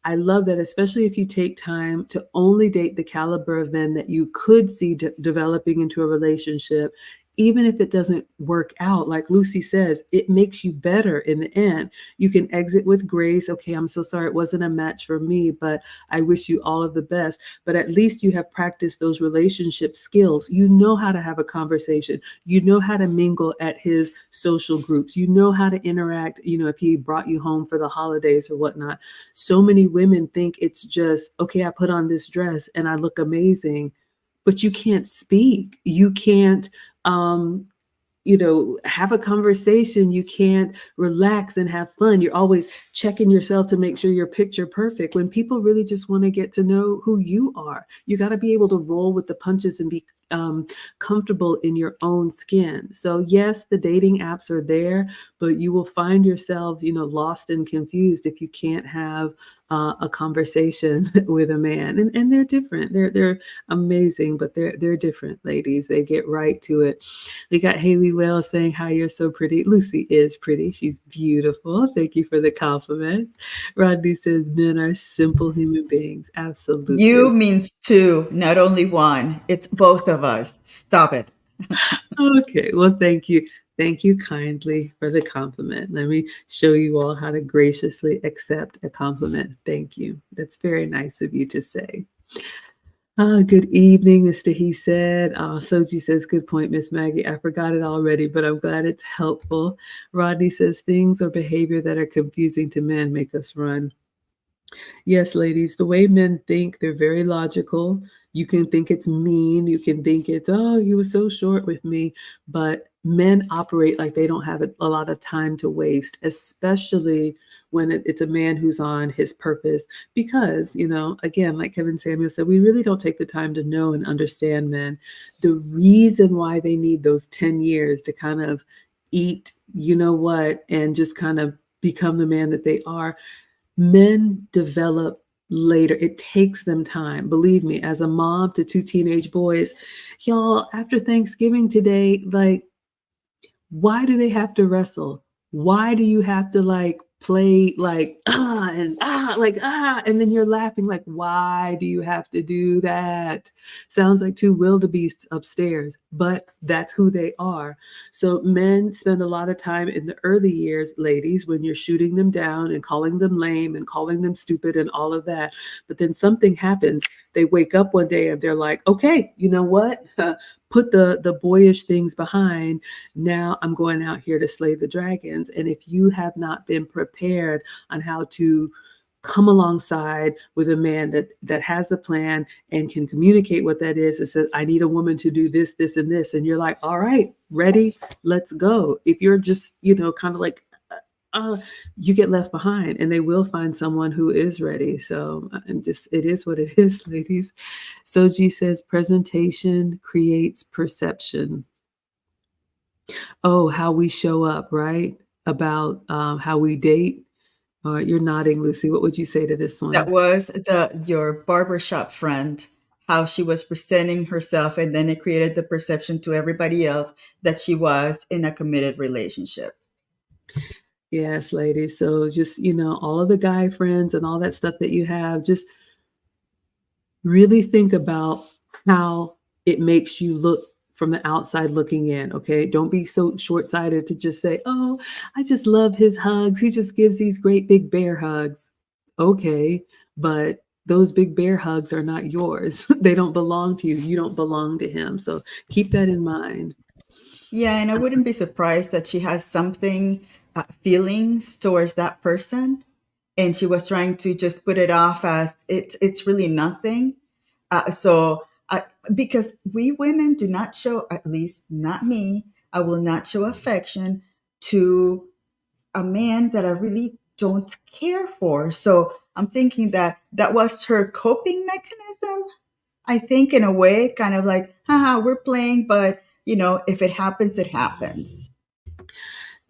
I love that, especially if you take time to only date the caliber of men that you could see developing into a relationship even if it doesn't work out, like Lucy says, it makes you better in the end. You can exit with grace. Okay, I'm so sorry it wasn't a match for me, but I wish you all of the best. But at least you have practiced those relationship skills. You know how to have a conversation. You know how to mingle at his social groups. You know how to interact, if he brought you home for the holidays or whatnot. So many women think it's just, okay, I put on this dress and I look amazing, but you can't speak. You can't um, have a conversation. You can't relax and have fun. You're always checking yourself to make sure you're picture perfect when people really just want to get to know who you are. You got to be able to roll with the punches and be comfortable in your own skin. So yes, the dating apps are there, but you will find yourself, lost and confused if you can't have a conversation with a man. And they're different. They're amazing, but they're different, ladies. They get right to it. We got Haley Wells saying, "Hi, you're so pretty." Lucy is pretty. She's beautiful. Thank you for the compliments. Rodney says, "Men are simple human beings." You Absolutely. means two, not only one. It's both of us. Stop it. Okay. Well, thank you. Thank you kindly for the compliment. Let me show you all how to graciously accept a compliment. Thank you. That's very nice of you to say. Good evening, Mr. He said. Soji says, "Good point, Miss Maggie. I forgot it already, but I'm glad it's helpful." Rodney says, "Things or behavior that are confusing to men make us run." Yes, ladies, the way men think, they're very logical. You can think it's mean. You can think it's, oh, you were so short with me. But men operate like they don't have a lot of time to waste, especially when it's a man who's on his purpose. Because, again, like Kevin Samuel said, we really don't take the time to know and understand men. The reason why they need those 10 years to kind of eat, you know what, and just kind of become the man that they are. Men develop later. It takes them time. Believe me, as a mom to two teenage boys, y'all, after Thanksgiving today, like, why do they have to wrestle? Why do you have to like play like and then you're laughing like, why do you have to do that? Sounds like two wildebeests upstairs, but that's who they are. So men spend a lot of time in the early years, ladies, when you're shooting them down and calling them lame and calling them stupid and all of that. But then something happens. They wake up one day and they're like, okay, you know what? Put the boyish things behind. Now I'm going out here to slay the dragons. And if you have not been prepared on how to come alongside with a man that has a plan and can communicate what that is and says, I need a woman to do this, this, and this. And you're like, all right, ready, let's go. If you're just, kind of like, uh, you get left behind, and they will find someone who is ready. So and just it is what it is, ladies. Soji says presentation creates perception. Oh, how we show up, right? About how we date. You're nodding, Lucy. What would you say to this That one? was the your barbershop friend, how she was presenting herself, and then it created the perception to everybody else that she was in a committed relationship. Yes, ladies. So just, all of the guy friends and all that stuff that you have, just really think about how it makes you look from the outside looking in. Okay. Don't be so short sighted to just say, oh, I just love his hugs. He just gives these great big bear hugs. Okay. But those big bear hugs are not yours. They don't belong to you. You don't belong to him. So keep that in mind. Yeah, and I wouldn't be surprised that she has something, feelings towards that person, and she was trying to just put it off as it's really nothing. Because we women do not show, at least not me, I will not show affection to a man that I really don't care for. So I'm thinking that that was her coping mechanism. I think in a way, kind of like, haha, we're playing, but if it happens, it happens.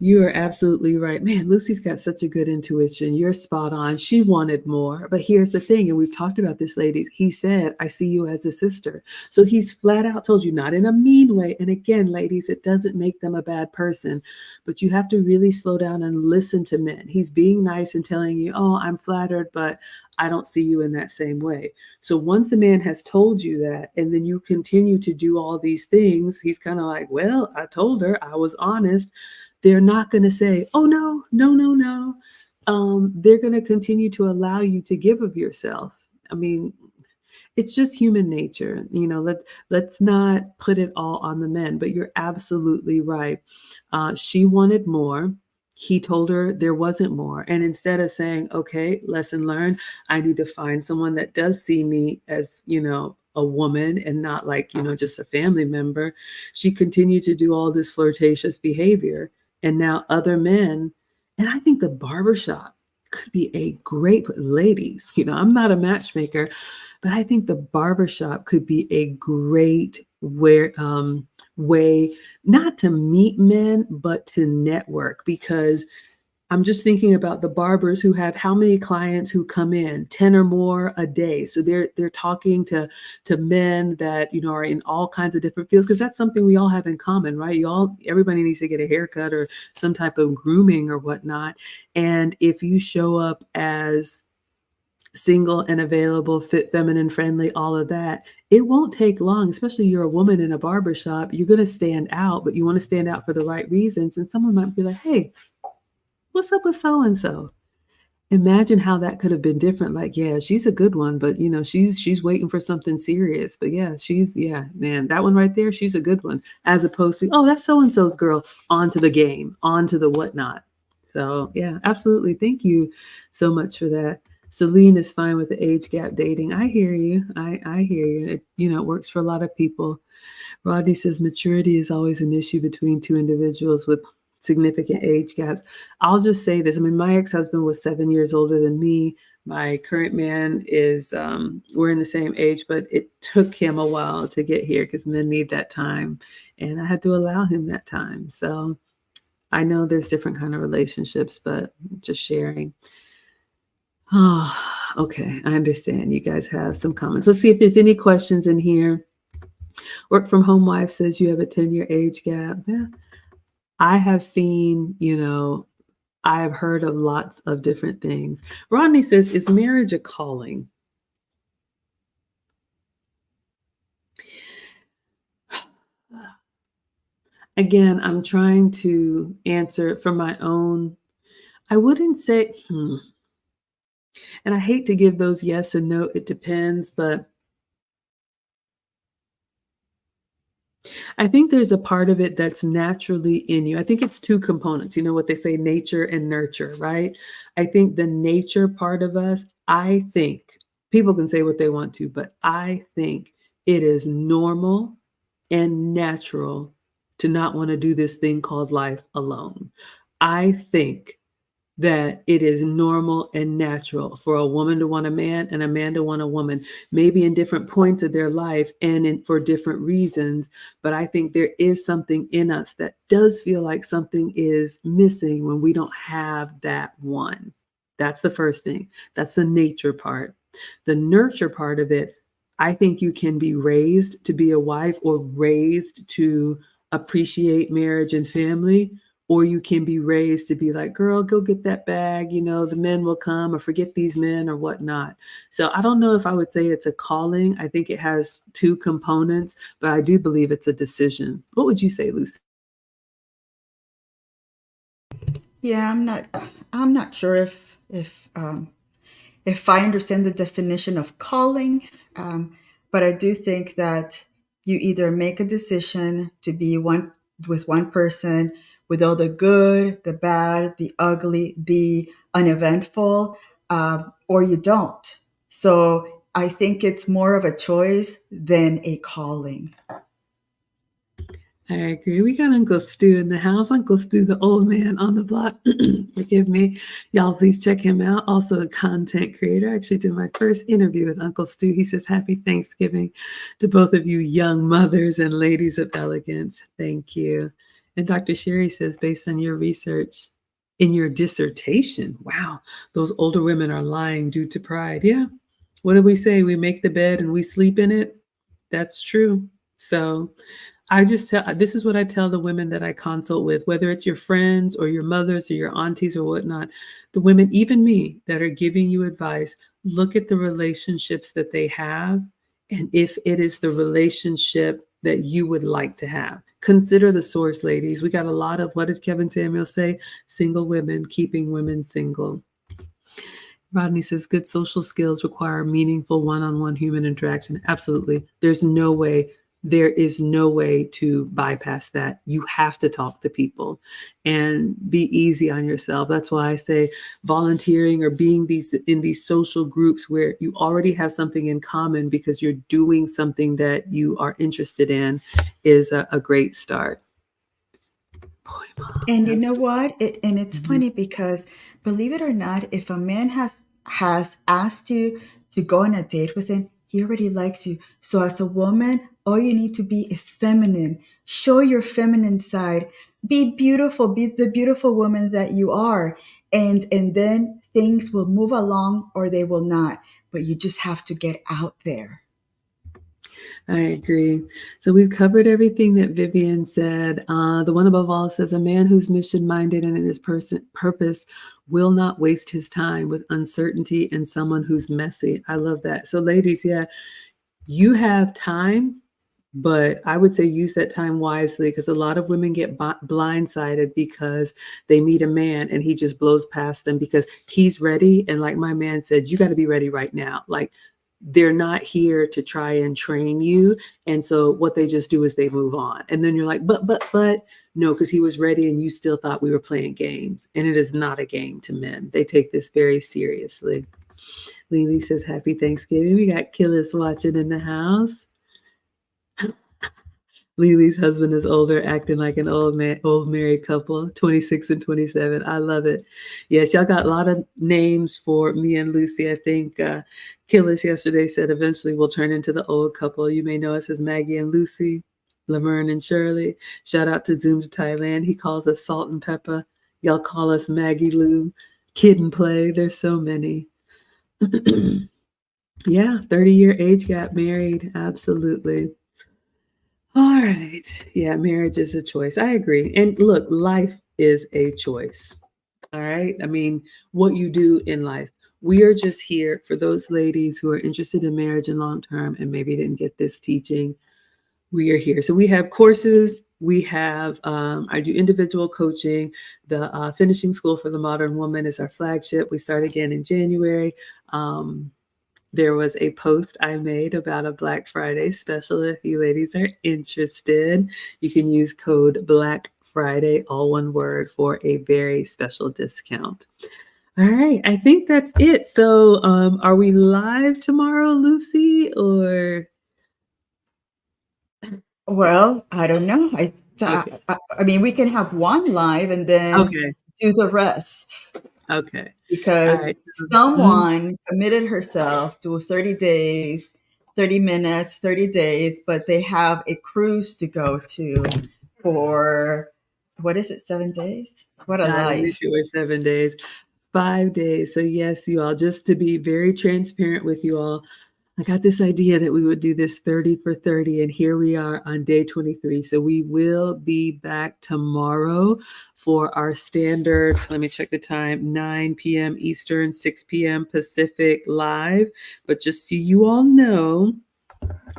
You are absolutely right. Man, Lucy's got such a good intuition. You're spot on. She wanted more. But here's the thing, and we've talked about this, ladies. He said, I see you as a sister. So he's flat out told you, not in a mean way. And again, ladies, it doesn't make them a bad person, but you have to really slow down and listen to men. He's being nice and telling you, oh, I'm flattered, but I don't see you in that same way. So once a man has told you that, and then you continue to do all these things, he's kind of like, well, I told her, I was honest. They're not going to say, oh, no, no, no, no. They're going to continue to allow you to give of yourself. I mean, it's just human nature. Let's not put it all on the men, but you're absolutely right. She wanted more. He told her there wasn't more. And instead of saying, okay, lesson learned, I need to find someone that does see me as, a woman and not like, just a family member, she continued to do all this flirtatious behavior. And now other men, and I think the barbershop could be a great, ladies, I'm not a matchmaker, but I think the barbershop could be a great way not to meet men, but to network. Because I'm just thinking about the barbers who have how many clients who come in, 10 or more a day. So they're talking to men that, are in all kinds of different fields, because that's something we all have in common, right? Everybody needs to get a haircut or some type of grooming or whatnot. And if you show up as single and available, fit, feminine, friendly, all of that, it won't take long, especially you're a woman in a barbershop. You're going to stand out, but you want to stand out for the right reasons. And someone might be like, hey, what's up with so-and-so? Imagine how that could have been different. Like, yeah, she's a good one, but she's waiting for something serious. But yeah, man, that one right there, she's a good one. As opposed to, oh, that's so-and-so's girl, on to the game, on to the whatnot. So yeah, absolutely. Thank you so much for that. Celine is fine with the age gap dating. I hear you. I hear you. It works for a lot of people. Rodney says maturity is always an issue between two individuals with significant age gaps. I'll just say this. I mean, my ex-husband was 7 years older than me. My current man is, we're in the same age, but it took him a while to get here because men need that time. And I had to allow him that time. So I know there's different kind of relationships, but just sharing. Oh, okay. I understand. You guys have some comments. Let's see if there's any questions in here. Work from home wife says you have a 10-year age gap. Yeah. I have seen, I have heard of lots of different things. Rodney says, is marriage a calling? Again, I'm trying to answer it from my own. I wouldn't say, and I hate to give those yes and no, it depends, but I think there's a part of it that's naturally in you. I think it's two components. You know what they say, nature and nurture, right? I think the nature part of us, I think people can say what they want to, but I think it is normal and natural to not want to do this thing called life alone. I think that it is normal and natural for a woman to want a man and a man to want a woman, maybe in different points of their life and for different reasons. But I think there is something in us that does feel like something is missing when we don't have that one. That's the first thing. That's the nature part. The nurture part of it, I think you can be raised to be a wife or raised to appreciate marriage and family, or you can be raised to be like, girl, go get that bag, the men will come, or forget these men or whatnot. So I don't know if I would say it's a calling. I think it has two components, but I do believe it's a decision. What would you say, Lucy? Yeah, I'm not sure if I understand the definition of calling, but I do think that you either make a decision to be with one person with all the good, the bad, the ugly, the uneventful, or you don't. So I think it's more of a choice than a calling. I agree. We got Uncle Stu in the house. Uncle Stu, the old man on the block. Forgive me. Y'all, please check him out. Also a content creator. I actually did my first interview with Uncle Stu. He says, happy Thanksgiving to both of you young mothers and ladies of elegance. Thank you. And Dr. Sherry says, based on your research in your dissertation, wow, those older women are lying due to pride. Yeah. What do we say? We make the bed and we sleep in it. That's true. So I just tell this is what I tell the women that I consult with, whether it's your friends or your mothers or your aunties or whatnot, the women, even me, that are giving you advice, look at the relationships that they have. And if it is the relationship that you would like to have, consider the source, ladies. We got a lot of, what did Kevin Samuel say? Single women keeping women single. Rodney says good social skills require meaningful one-on-one human interaction. Absolutely. There is no way to bypass that. You have to talk to people and be easy on yourself. That's why I say volunteering or being in these social groups where you already have something in common because you're doing something that you are interested in is a great start. Boy, Mom, And you know that's what? It's mhm. funny because believe it or not, if a man has asked you to go on a date with him, he already likes you. So as a woman, all you need to be is feminine. Show your feminine side. Be beautiful. Be the beautiful woman that you are. And then things will move along or they will not. But you just have to get out there. I agree. So we've covered everything that Vivienne said. The one above all says, a man who's mission minded and in his purpose will not waste his time with uncertainty and someone who's messy. I love that. So, ladies, yeah, you have time, but I would say use that time wisely because a lot of women get blindsided because they meet a man and he just blows past them because he's ready. And like my man said, you got to be ready right now. Like they're not here to try and train you. And so what they just do is they move on. And then you're like, but no, because he was ready and you still thought we were playing games. And it is not a game to men. They take this very seriously. Lily says, Happy Thanksgiving. We got Killis watching in the house. Lily's husband is older, acting like an old man, old married couple, 26 and 27. I love it. Yes, y'all got a lot of names for me and Lucy. I think Killis yesterday said eventually we'll turn into the old couple. You may know us as Maggie and Lucy, Laverne and Shirley. Shout out to Zoom to Thailand. He calls us Salt and Pepper. Y'all call us Maggie Lou, Kid and Play. There's so many. Yeah, 30-year age gap, married. Absolutely. All right. Yeah, marriage is a choice. I agree. And look, life is a choice. All right. I mean, what you do in life. We are just here for those ladies who are interested in marriage and long term and maybe didn't get this teaching. We are here. So we have courses. We have, I do individual coaching. The Finishing School for the Modern Woman is our flagship. We start again in January. There was a post I made about a Black Friday special. If you ladies are interested, you can use code Black Friday, all one word, for a very special discount. All right, I think that's it. So, are we live tomorrow, Lucy? Or Well, I don't know. okay, I mean, we can have one live and then okay, do the rest okay. All because right. Mhm. someone committed herself to 30 days, 30 minutes, 30 days, but they have a cruise to go to for what is it, 7 days? What a I life. wish it were 7 days, 5 days. So yes, you all. Just to be very transparent with you all, I got this idea that we would do this 30 for 30, and here we are on day 23. So we will be back tomorrow for our standard, let me check the time, 9 p.m. Eastern, 6 p.m. Pacific live. But just so you all know,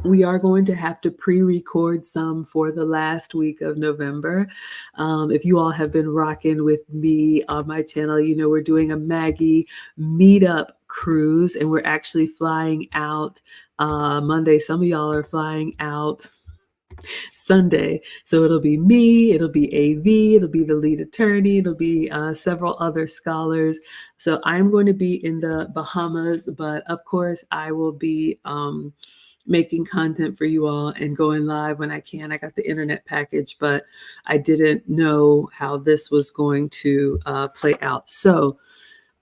we are going to have to pre-record some for the last week of November. If you all have been rocking with me on my channel, you know we're doing a Maggie meetup cruise, and we're actually flying out Monday. Some of y'all are flying out Sunday. So it'll be me, it'll be AV, it'll be the lead attorney, it'll be several other scholars. So I'm going to be in the Bahamas, but of course I will be making content for you all and going live when I can. I got the internet package, but I didn't know how this was going to play out. So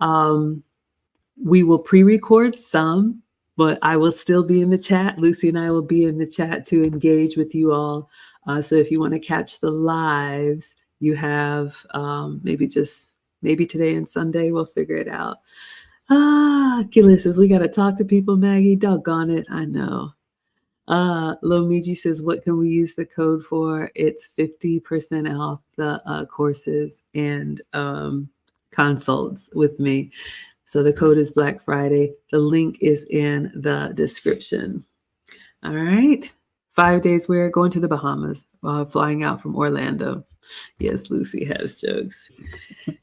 um, we will pre-record some, but I will still be in the chat. Lucy and I will be in the chat to engage with you all So if you want to catch the lives, you have maybe today and Sunday, we'll figure it out. Achilles says, we got to talk to people, Maggie. Doggone it. I know. Lomiji says, what can we use the code for? It's 50% off the courses and consults with me. So the code is Black Friday. The link is in the description. All right. 5 days we're going to the Bahamas, flying out from Orlando. Yes, Lucy has jokes.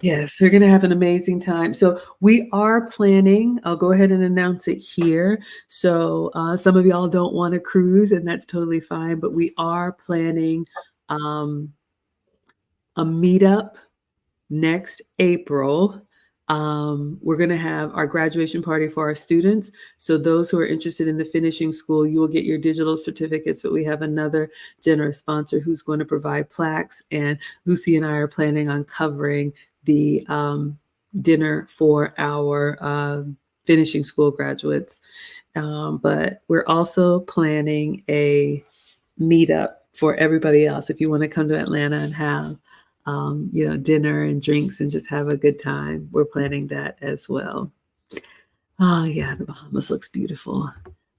Yes, we're going to have an amazing time. So we are planning, I'll go ahead and announce it here. So some of y'all don't want to cruise, and that's totally fine, but we are planning a meetup next April. We're going to have our graduation party for our students. So those who are interested in the finishing school, you will get your digital certificates, but we have another generous sponsor who's going to provide plaques. And Lucy and I are planning on covering the dinner for our finishing school graduates. But we're also planning a meetup for everybody else. If you want to come to Atlanta and have dinner and drinks and just have a good time. We're planning that as well. Oh yeah, the Bahamas looks beautiful.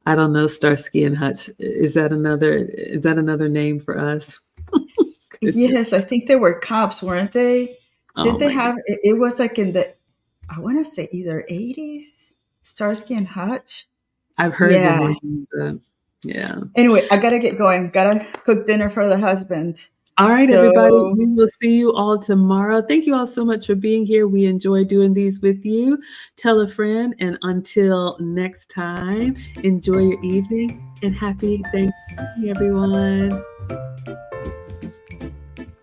I don't know, Starsky and Hutch. Is that another name for us? Yes, I think they were cops, weren't they? Oh Did they my have God. it was like in the, I want to say either 80s, Starsky and Hutch. I've heard the Yeah. name, but yeah. Anyway, I gotta get going. Gotta cook dinner for the husband. All right, everybody. So We will see you all tomorrow. Thank you all so much for being here. We enjoy doing these with you. Tell a friend, and until next time, enjoy your evening and happy Thanksgiving, everyone.